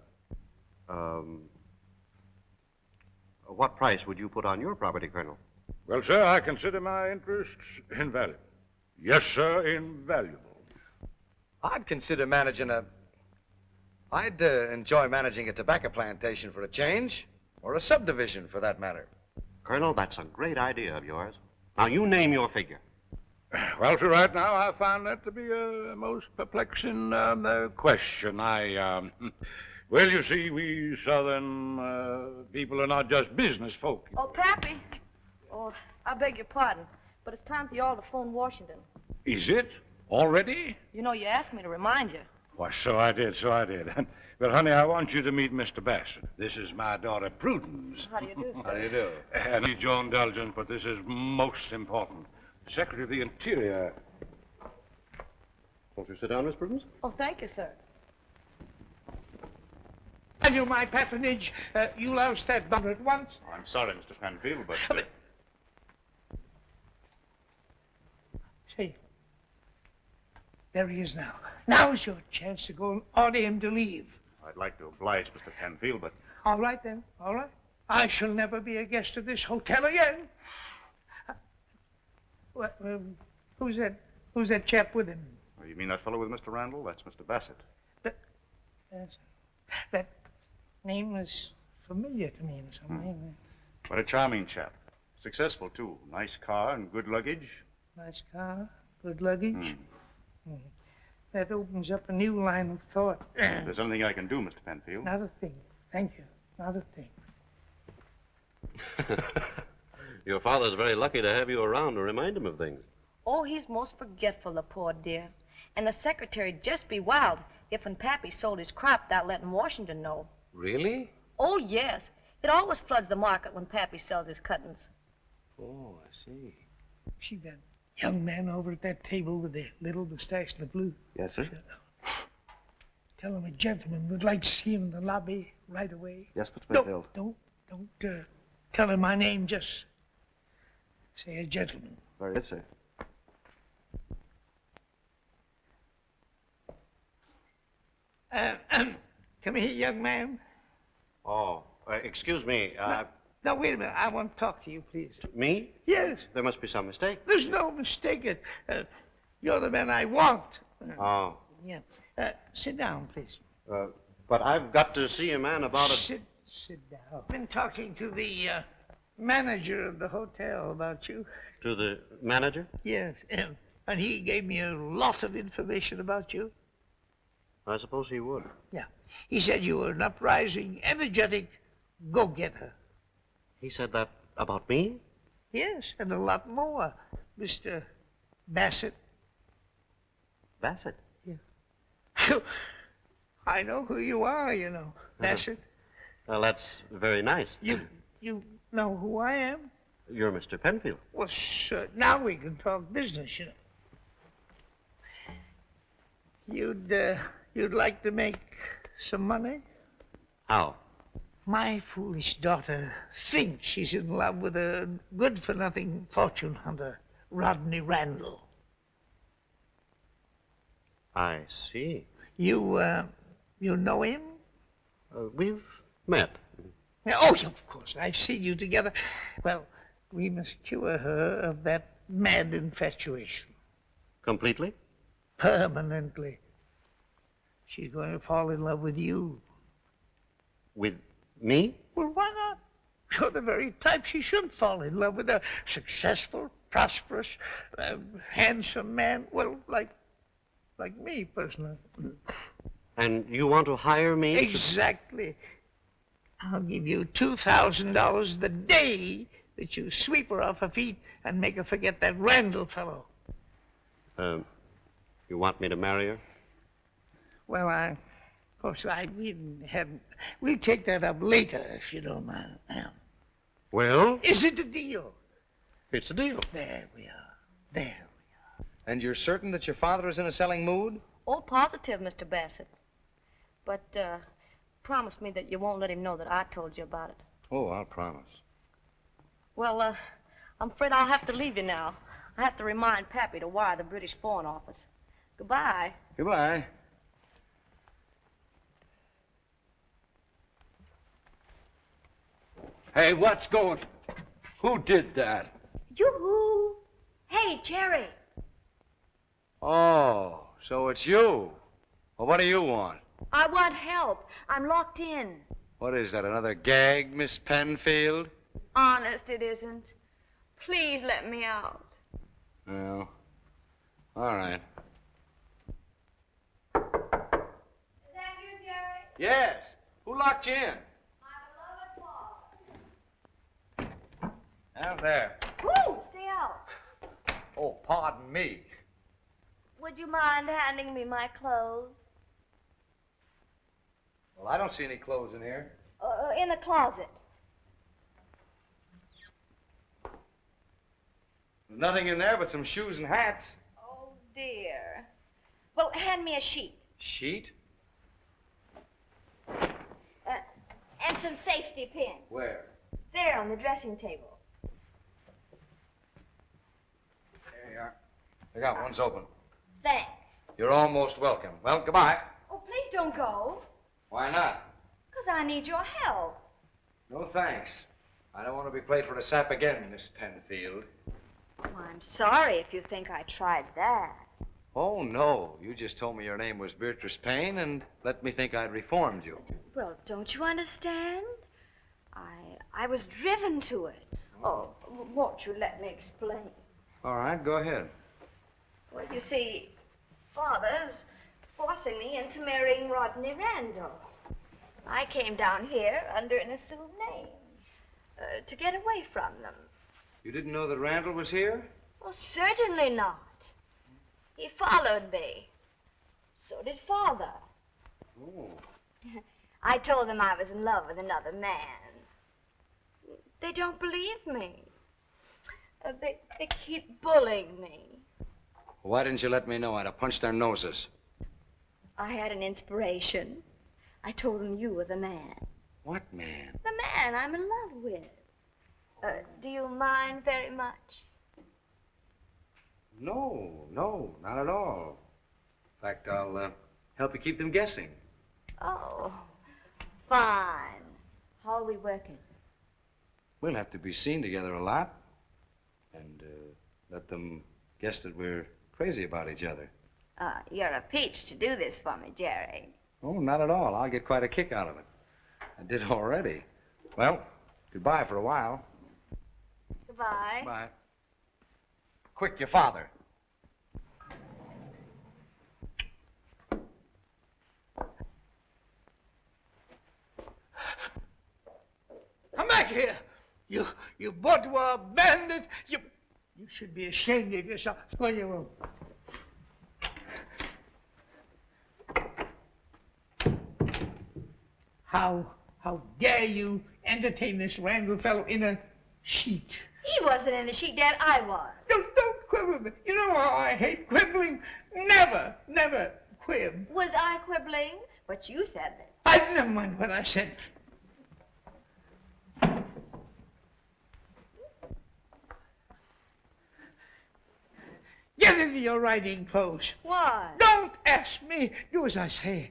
What price would you put on your property, Colonel? Well, sir, I consider my interests invaluable. Yes, sir, invaluable. I'd consider managing I'd enjoy managing a tobacco plantation for a change, or a subdivision for that matter. Colonel, that's a great idea of yours. Now, you name your figure. Well, to right now, I found that to be a most perplexing question. Well, you see, we Southern people are not just business folk. Oh, Pappy. Oh, I beg your pardon, but it's time for you all to phone Washington. Is it? Already? You know, you asked me to remind you. Why, so I did. Well, honey, I want you to meet Mr. Bassett. This is my daughter, Prudence. How do you do, sir? How do you do? I need your indulgence, but this is most important. Secretary of the Interior. Won't you sit down, Miss Prudence? Oh, thank you, sir. Value my patronage. You'll oust that bummer at once. Oh, I'm sorry, Mr. Penfield, but... Say, there he is now. Now's your chance to go and order him to leave. I'd like to oblige Mr. Penfield, but... All right, then. All right. I shall never be a guest of this hotel again. Who's that chap with him? Oh, you mean that fellow with Mr. Randall? That's Mr. Bassett. That name is familiar to me in some way. What a charming chap. Successful, too. Nice car and good luggage. Nice car, good luggage. That opens up a new line of thought. If there's anything I can do, Mr. Penfield. Not a thing. Thank you. Not a thing. Your father's very lucky to have you around to remind him of things. Oh, he's most forgetful, the poor dear. And the secretary'd just be wild if when Pappy sold his crop without letting Washington know. Really? Oh, yes. It always floods the market when Pappy sells his cuttings. Oh, I see. See that young man over at that table with the little mustache and the blue? Yes, sir. Tell him a gentleman would like to see him in the lobby right away. Yes, Mr. Penfield. Don't tell him my name. Just say a gentleman. Very good, sir. Come here, young man. Oh, excuse me. No, wait a minute. I want to talk to you, please. Me? Yes. There must be some mistake. There's no mistake. You're the man I want. Oh. Yeah. Sit down, please. But I've got to see a man about it. Sit down. I've been talking to the manager of the hotel about you. To the manager? Yes. And he gave me a lot of information about you. I suppose he would. Yeah. He said you were an uprising, energetic go-getter. He said that about me? Yes, and a lot more, Mr. Bassett. Bassett? Yeah. I know who you are, you know, Bassett. Well, that's very nice. You know who I am? You're Mr. Penfield. Well, sir, now we can talk business, you know. You'd like to make some money? How? My foolish daughter thinks she's in love with a good-for-nothing fortune hunter, Rodney Randall. I see. You know him? We've met. Oh, of course. I've seen you together. Well, we must cure her of that mad infatuation. Completely? Permanently. She's going to fall in love with you. With me? Well, why not? You're the very type she should fall in love with. A successful, prosperous, handsome man. Well, like me, personally. And you want to hire me? Exactly. I'll give you $2,000 the day that you sweep her off her feet and make her forget that Randall fellow. You want me to marry her? Well, we'll take that up later, if you don't mind. Well? Is it a deal? It's a deal. There we are. There we are. And you're certain that your father is in a selling mood? Oh, positive, Mr. Bassett. But, promise me that you won't let him know that I told you about it. Oh, I'll promise. Well, I'm afraid I'll have to leave you now. I have to remind Pappy to wire the British Foreign Office. Goodbye. Goodbye. Hey, what's going... Who did that? Yoo-hoo! Hey, Jerry. Oh, so it's you. Well, what do you want? I want help. I'm locked in. What is that, another gag, Miss Penfield? Honest, it isn't. Please let me out. Well, all right. Is that you, Jerry? Yes. Who locked you in? My beloved Paul. Out there. Ooh, stay out. Oh, pardon me. Would you mind handing me my clothes? Well, I don't see any clothes in here. In the closet. There's nothing in there but some shoes and hats. Oh, dear. Well, hand me a sheet. Sheet? And some safety pins. Where? There, on the dressing table. There you are. I got one's open. Thanks. You're almost welcome. Well, goodbye. Oh, please don't go. Why not? Because I need your help. No thanks. I don't want to be played for a sap again, Miss Penfield. Oh, I'm sorry if you think I tried that. Oh, no. You just told me your name was Beatrice Payne and let me think I'd reformed you. Well, don't you understand? I was driven to it. Oh, won't you let me explain? All right, go ahead. Well, you see, Father's forcing me into marrying Rodney Randall. I came down here under an assumed name to get away from them. You didn't know that Randall was here? Well, certainly not. He followed me. So did Father. Oh. I told them I was in love with another man. They don't believe me. They keep bullying me. Why didn't you let me know? I'd have punched their noses. I had an inspiration. I told them you were the man. What man? The man I'm in love with. Do you mind very much? No, not at all. In fact, I'll help you keep them guessing. Oh, fine. How are we working? We'll have to be seen together a lot and let them guess that we're crazy about each other. You're a peach to do this for me, Jerry. Oh, not at all. I'll get quite a kick out of it. I did already. Well, goodbye for a while. Goodbye. Bye. Quick, your father. Come back here. You bourgeois bandit. You should be ashamed of yourself. Go in your room. How dare you entertain this Randall fellow in a sheet? He wasn't in the sheet, Dad. I was. Don't quibble with me. You know how I hate quibbling. Never quib. Was I quibbling? But you said that. I never mind what I said. Get into your riding clothes. Why? Don't ask me. Do as I say.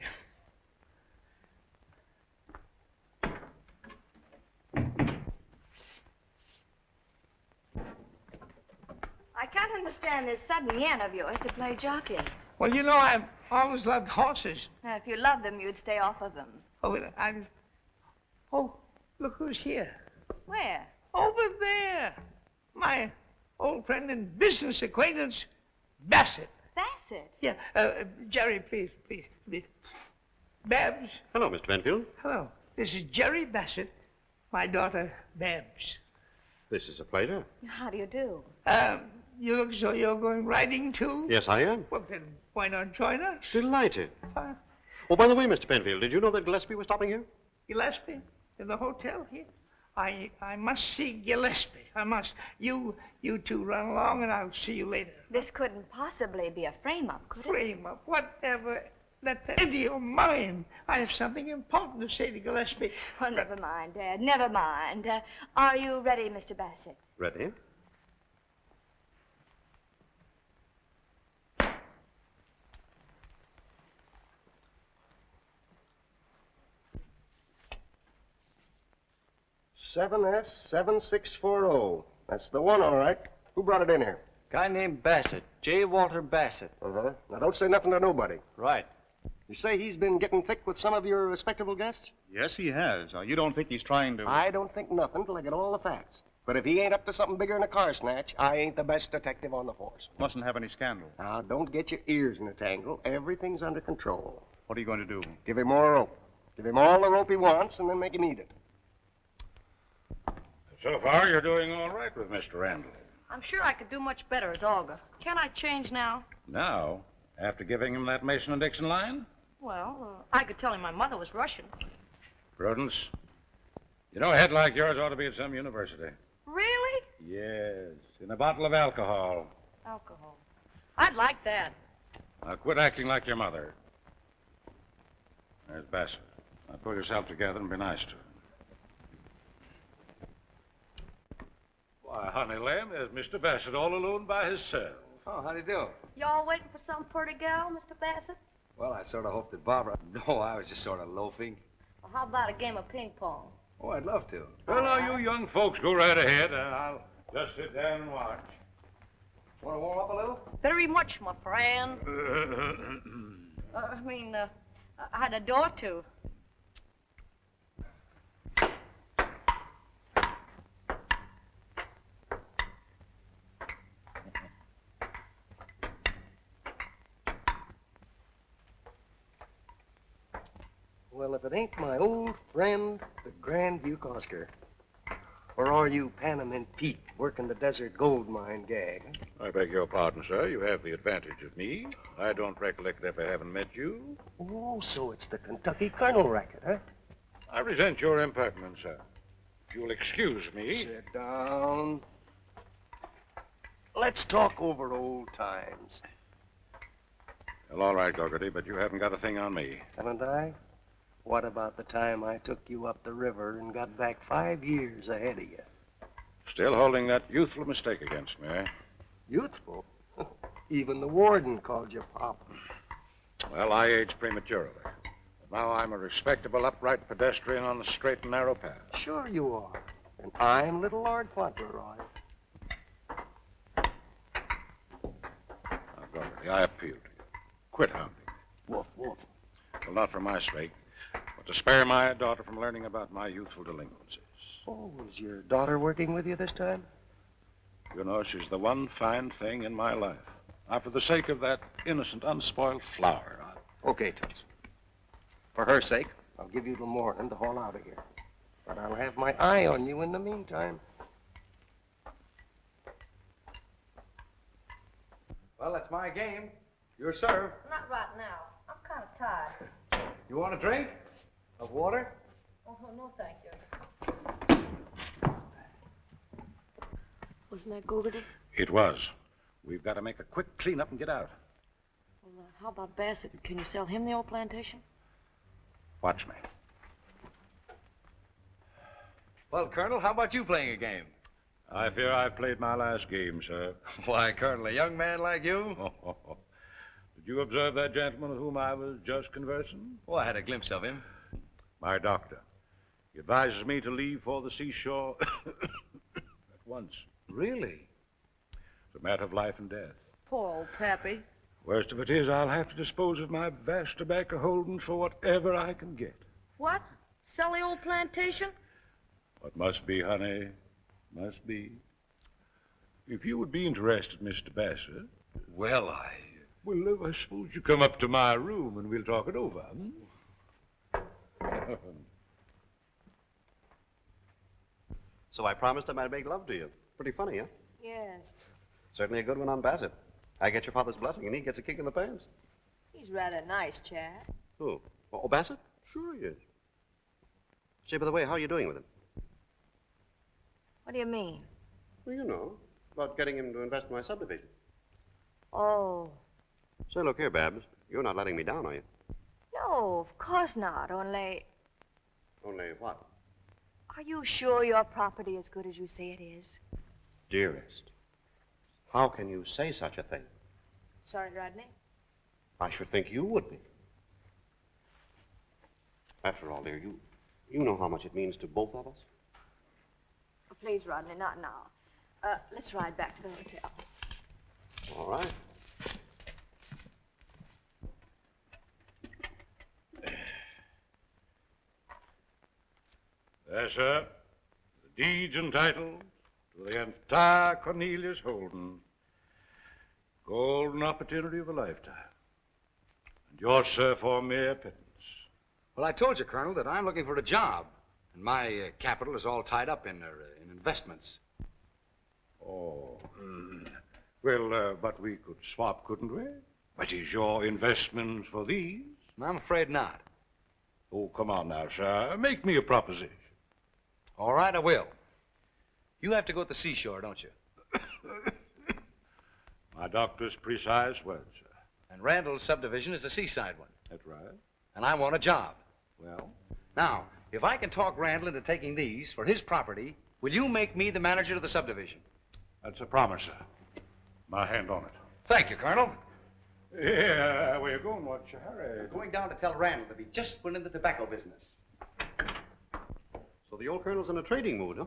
I can't understand this sudden yen of yours to play jockey. Well, you know, I've always loved horses. Now, if you loved them, you'd stay off of them. Oh, look who's here. Where? Over there. My old friend and business acquaintance, Bassett. Bassett? Yeah, Jerry, please. Babs. Hello, Mr. Penfield. Hello. This is Jerry Bassett, my daughter, Babs. This is a pleasure. How do you do? You look as though you're going riding, too? Yes, I am. Well, then, why not join us? Delighted. Oh, by the way, Mr. Penfield, did you know that Gillespie was stopping here? Gillespie? In the hotel here? I must see Gillespie. I must. You two run along, and I'll see you later. This couldn't possibly be a frame-up, could it? Frame-up? Whatever. Let that into your mind. I have something important to say to Gillespie. Well, never mind, Dad. Never mind. Are you ready, Mr. Bassett? Ready? S7640. That's the one, all right. Who brought it in here? Guy named Bassett. J. Walter Bassett. Uh-huh. Now, don't say nothing to nobody. Right. You say he's been getting thick with some of your respectable guests? Yes, he has. You don't think he's trying to... I don't think nothing till I get all the facts. But if he ain't up to something bigger than a car snatch, I ain't the best detective on the force. Mustn't have any scandal. Now, don't get your ears in a tangle. Everything's under control. What are you going to do? Give him more rope. Give him all the rope he wants, and then make him eat it. So far, you're doing all right with Mr. Randall. I'm sure I could do much better as Olga. Can I change now? Now, after giving him that Mason and Dixon line? Well, I could tell him my mother was Russian. Prudence, you know, a head like yours ought to be at some university. Really? Yes, in a bottle of alcohol. Alcohol. I'd like that. Now, quit acting like your mother. There's Bassett. Now, pull yourself together and be nice to him. Why, honey lamb, there's Mr. Bassett all alone by himself. Oh, how do you do? Y'all waiting for some pretty gal, Mr. Bassett? Well, I sort of hoped that Barbara... No, I was just sort of loafing. Well, how about a game of ping pong? Oh, I'd love to. Well, now, you young folks go right ahead, and I'll just sit down and watch. Want to warm up a little? Very much, my friend. I'd adore to. Well, if it ain't my old friend, the Grand Duke Oscar. Or are you Panamint Pete working the desert gold mine gag? I beg your pardon, sir. You have the advantage of me. I don't recollect if I haven't met you. Oh, so it's the Kentucky Colonel racket, huh? I resent your impertinence, sir. If you'll excuse me... Sit down. Let's talk over old times. Well, all right, Gogarty, but you haven't got a thing on me. Haven't I? What about the time I took you up the river and got back 5 years ahead of you? Still holding that youthful mistake against me, eh? Youthful? Even the warden called you Pop. Well, I aged prematurely. But now I'm a respectable, upright pedestrian on the straight and narrow path. Sure you are. And I'm little Lord Fauntleroy. Now, Gogarty, I appeal to you. Quit hounding me. Woof, woof. Well, not for my sake, but to spare my daughter from learning about my youthful delinquencies. Oh, is your daughter working with you this time? You know, she's the one fine thing in my life. Now, for the sake of that innocent, unspoiled flower, Okay, Toots. For her sake, I'll give you till morning to haul out of here. But I'll have my eye on you in the meantime. Well, that's my game. Your serve. Not right now. I'm kind of tired. You want a drink? Of water? Oh, no, thank you. Wasn't that Gogarty? It was. We've got to make a quick cleanup and get out. Well, how about Bassett? Can you sell him the old plantation? Watch me. Well, Colonel, how about you playing a game? I fear I've played my last game, sir. Why, Colonel, a young man like you? Did you observe that gentleman with whom I was just conversing? Oh, I had a glimpse of him. My doctor. He advises me to leave for the seashore at once. Really? It's a matter of life and death. Poor old Pappy. Worst of it is I'll have to dispose of my vast tobacco holdings for whatever I can get. What? Sell the old plantation? What must be, honey, must be. If you would be interested, Mr. Bassett. Well, Well, I suppose you come up to my room and we'll talk it over, So I promised him I'd make love to you. Pretty funny, huh? Yes. Certainly a good one on Bassett. I get your father's blessing, and he gets a kick in the pants. He's rather a nice chap. Who? Oh, Bassett? Sure he is. Say, by the way, how are you doing with him? What do you mean? Well, you know, about getting him to invest in my subdivision. Oh. Say, look here, Babs. You're not letting me down, are you? No, of course not. Only what? are you sure your property is good as you say it is? Dearest, how can you say such a thing? Sorry, Rodney. I should think you would be. After all, dear, you know how much it means to both of us. Oh, please, Rodney, not now. Let's ride back to the hotel. All right. Yes, sir. The deeds and titles to the entire Cornelius holding. Golden opportunity of a lifetime. And yours, sir, for mere pittance. Well, I told you, Colonel, that I'm looking for a job. And my capital is all tied up in investments. Oh. Well, but we could swap, couldn't we? What is your investments for these? I'm afraid not. Oh, come on now, sir. Make me a proposition. All right, I will. You have to go to the seashore, don't you? My doctor's precise words, sir. And Randall's subdivision is a seaside one. That's right. And I want a job. Well? Now, if I can talk Randall into taking these for his property, will you make me the manager of the subdivision? That's a promise, sir. My hand on it. Thank you, Colonel. Yeah, where you going? What's your hurry? Going down to tell Randall that he just went into the tobacco business. So the old colonel's in a trading mood, huh?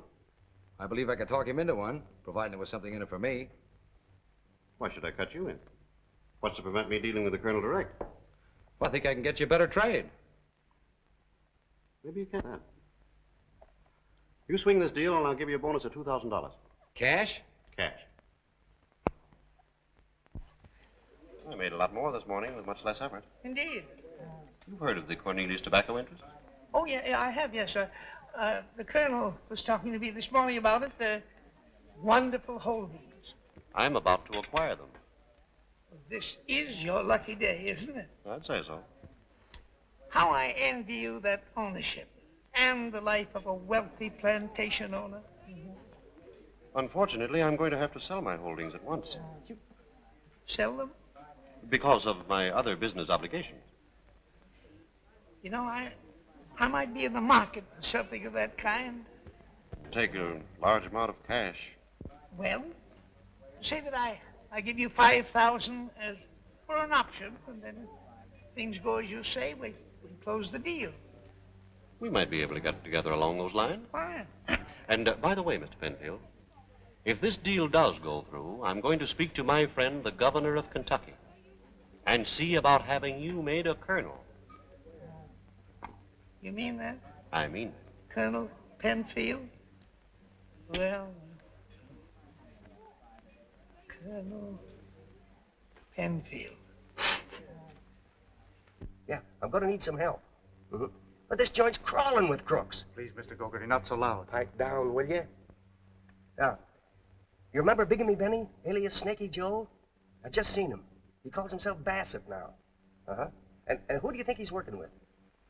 I believe I could talk him into one, providing there was something in it for me. Why should I cut you in? What's to prevent me dealing with the colonel direct? Well, I think I can get you a better trade. Maybe you can. You swing this deal, and I'll give you a bonus of $2,000. Cash? Cash. I made a lot more this morning with much less effort. Indeed. You've heard of the Cornelius tobacco interest? Oh, yeah, I have, yes, sir. The colonel was talking to me this morning about it. The wonderful holdings. I'm about to acquire them. This is your lucky day, isn't it? I'd say so. How I envy you that ownership and the life of a wealthy plantation owner. Unfortunately, I'm going to have to sell my holdings at once. Sell them? Because of my other business obligations. You know, I might be in the market for something of that kind. Take a large amount of cash. Well, say that I give you 5,000 as for an option, and then if things go as you say, we close the deal. We might be able to get together along those lines. Fine. And by the way, Mr. Penfield, if this deal does go through, I'm going to speak to my friend, the governor of Kentucky, and see about having you made a colonel. You mean that? I mean it. Colonel Penfield? Well, Colonel Penfield. Yeah, I'm going to need some help. But this joint's crawling with crooks. Please, Mr. Gogarty, not so loud. Pipe down, will you? Now, you remember Bigamy Benny, alias Snaky Joe? I just seen him. He calls himself Bassett now. Uh-huh. And who do you think he's working with?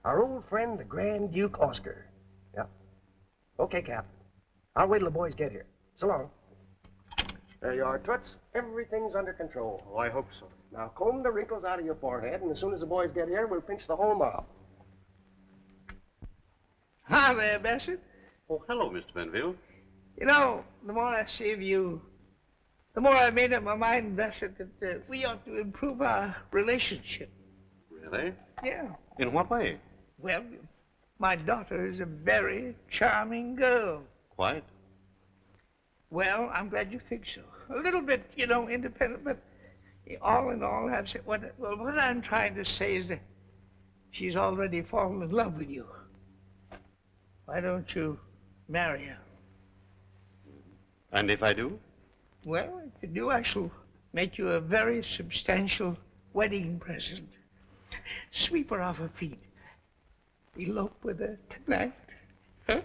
Our old friend, the Grand Duke Oscar. Yeah. Okay, Cap. I'll wait till the boys get here. So long. There you are, Toots. Everything's under control. Oh, I hope so. Now, comb the wrinkles out of your forehead, and as soon as the boys get here, we'll pinch the whole mob. Hi there, Bassett. Oh, hello, Mr. Penfield. You know, the more I see of you, the more I made up my mind, Bassett, that we ought to improve our relationship. Really? Yeah. In what way? Well, my daughter is a very charming girl. Quite. Well, I'm glad you think so. A little bit, you know, independent, but all in all, what I'm trying to say is that she's already fallen in love with you. Why don't you marry her? And if I do? Well, if you do, I shall make you a very substantial wedding present. Sweep her off her feet. Elope with her tonight. Huh?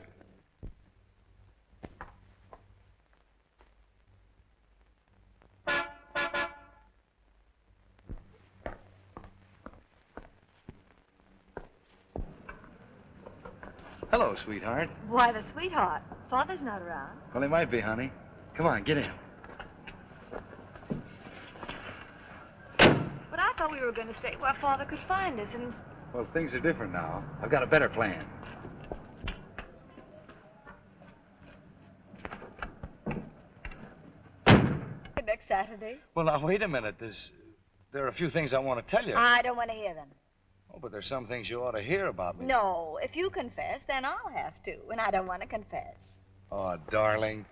Hello, sweetheart. Why, the sweetheart. Father's not around. Well, he might be, honey. Come on, get in. But I thought we were going to stay where Father could find us and... Well, things are different now. I've got a better plan. Next Saturday? Well, now, wait a minute. There are a few things I want to tell you. I don't want to hear them. Oh, but there's some things you ought to hear about me. No, if you confess, then I'll have to, and I don't want to confess. Oh, darling.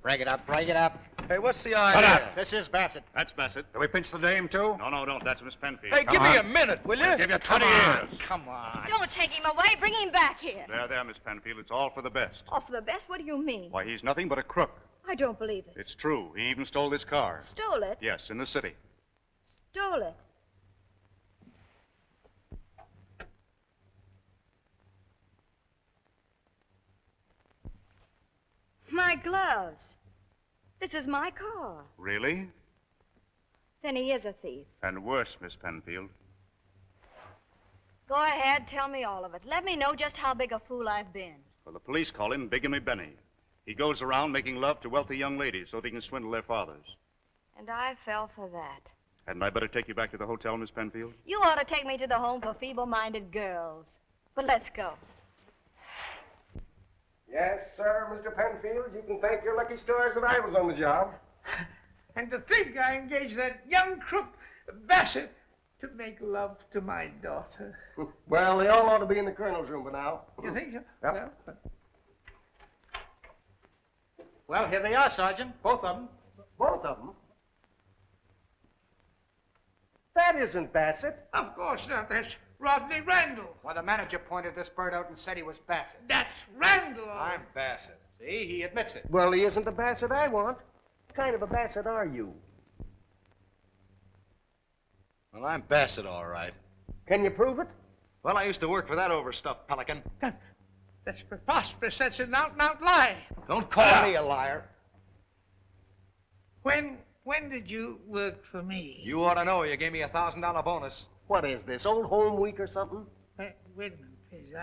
Break it up, break it up. Hey, what's the Shut idea? up. This is Bassett. That's Bassett. Do we pinch the dame, too? No, don't. That's Miss Penfield. Hey, give me a minute, will you? We'll give you 20 Come years. Come on. Don't take him away. Bring him back here. There, Miss Penfield. It's all for the best. Oh, for the best? What do you mean? Why, he's nothing but a crook. I don't believe it. It's true. He even stole this car. Stole it? Yes, in the city. Stole it. My gloves. This is my car. Really? Then he is a thief. And worse, Miss Penfield. Go ahead, tell me all of it. Let me know just how big a fool I've been. Well, the police call him Bigamy Benny. He goes around making love to wealthy young ladies so they can swindle their fathers. And I fell for that. Hadn't I better take you back to the hotel, Miss Penfield? You ought to take me to the home for feeble-minded girls. But let's go. Yes, sir, Mr. Penfield. You can thank your lucky stars that I was on the job. And to think I engaged that young crook, Bassett, to make love to my daughter. Well, they all ought to be in the colonel's room by now. You think so? Yep. Well, here they are, Sergeant. Both of them. Both of them? That isn't Bassett. Of course not. That's Rodney Randall. Well, the manager pointed this bird out and said he was Bassett. That's Randall. I'm Bassett. See, he admits it. Well, he isn't the Bassett I want. What kind of a Bassett are you? Well, I'm Bassett, all right. Can you prove it? Well, I used to work for that overstuffed pelican. That's preposterous. That's an out-and-out lie. Don't call me a liar. When did you work for me? You ought to know. You gave me a $1,000 bonus. What is this, Old Home Week or something? Wait a minute, please.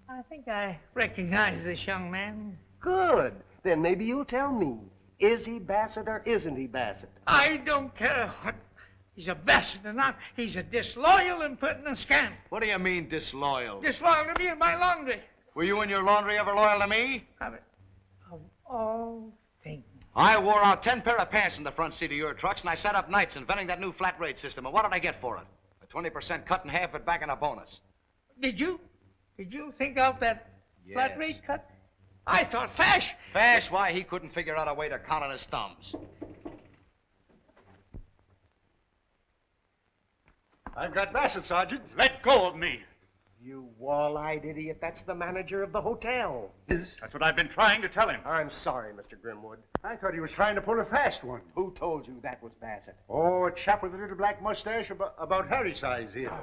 I think I recognize this young man. Good. Then maybe you'll tell me. Is he Bassett or isn't he Bassett? I don't care what. He's a Bassett or not. He's a disloyal, impertinent scamp. What do you mean, disloyal? Disloyal to me and my laundry. Were you and your laundry ever loyal to me? Of all things. I wore out 10 pair of pants in the front seat of your trucks, and I sat up nights inventing that new flat rate system. And what did I get for it? A 20% cut in half it back and a bonus. Did you think out that flat rate cut? I thought Fash. Fash? Why, he couldn't figure out a way to count on his thumbs. I've got Bassett, Sergeant. Let go of me. You wall-eyed idiot. That's the manager of the hotel. That's what I've been trying to tell him. I'm sorry, Mr. Grimwood. I thought he was trying to pull a fast one. Who told you that was Bassett? Oh, a chap with a little black mustache about Harry's size here.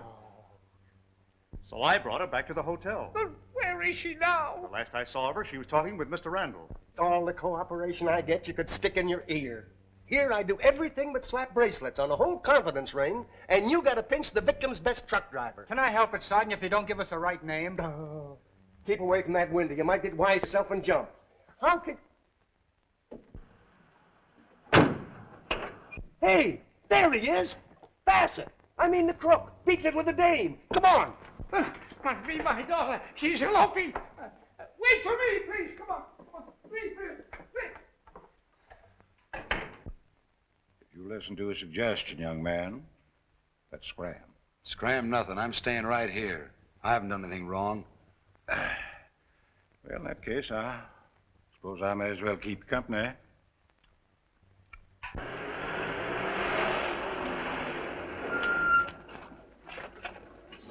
So I brought her back to the hotel. But where is she now? The last I saw of her, she was talking with Mr. Randall. All the cooperation I get, you could stick in your ear. Here I do everything but slap bracelets on a whole confidence ring, and you gotta pinch the victim's best truck driver. Can I help it, Sergeant, if you don't give us the right name? Keep away from that window. You might get wise yourself and jump. How could... Hey, there he is. Bassett. I mean the crook. Beating it with the dame. Come on. Must be my daughter. She's eloping. Wait for me, please. Come on. Please. If you listen to a suggestion, young man, let's scram. Scram nothing. I'm staying right here. I haven't done anything wrong. Well, in that case, I suppose I may as well keep you company.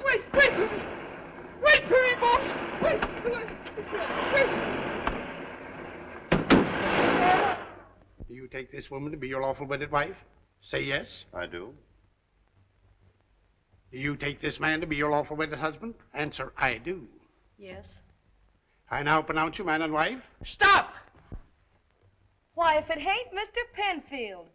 Wait for me. Wait for me, boss. Wait. Do you take this woman to be your lawful wedded wife? Say yes. I do. Do you take this man to be your lawful wedded husband? Answer, I do. Yes. I now pronounce you man and wife. Stop! Why, if it ain't Mr. Penfield.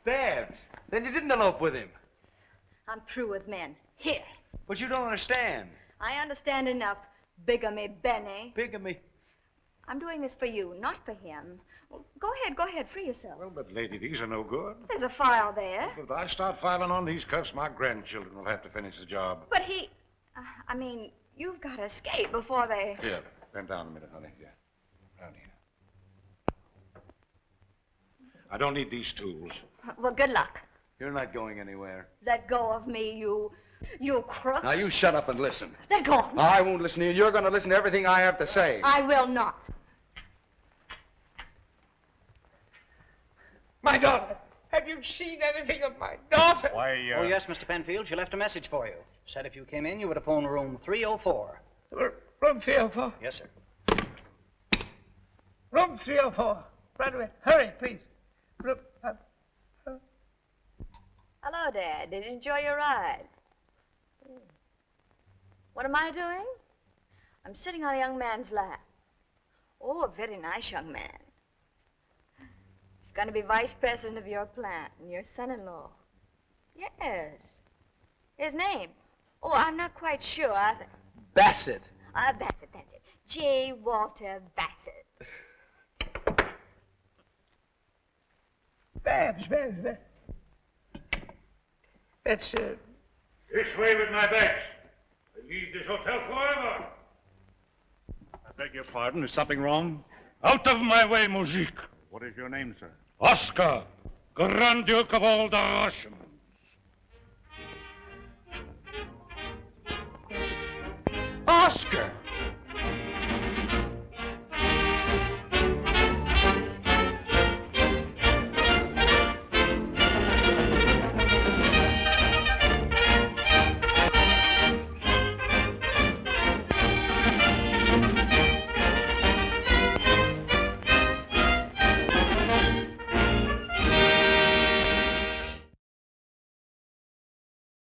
Babs, then you didn't elope with him. I'm through with men. Here. But you don't understand. I understand enough. Bigamy, Benny. Bigamy. I'm doing this for you, not for him. Well, go ahead, free yourself. Well, but, lady, these are no good. There's a file there. If I start filing on these cuffs, my grandchildren will have to finish the job. But you've got to escape before they... Here, bend down a minute, honey. Yeah, down here. I don't need these tools. Well, good luck. You're not going anywhere. Let go of me, you crook. Now, you shut up and listen. Let go of me. I won't listen to you. You're going to listen to everything I have to say. I will not. My daughter. Have you seen anything of my daughter? Why, Oh, yes, Mr. Penfield. She left a message for you. Said if you came in, you would have phoned room 304. Room 304? Yes, sir. Room 304. Rodney, hurry, please. Room, Hello, Dad. Did you enjoy your ride? What am I doing? I'm sitting on a young man's lap. Oh, a very nice young man. He's going to be vice president of your plant and your son-in-law. Yes. His name? Oh, I'm not quite sure. Bassett. Bassett, that's it. J. Walter Bassett. Babs. That's, This way with my bags. I leave this hotel forever. I beg your pardon. Is something wrong? Out of my way, Moujik. What is your name, sir? Oscar, Grand Duke of all the Russians. Oscar.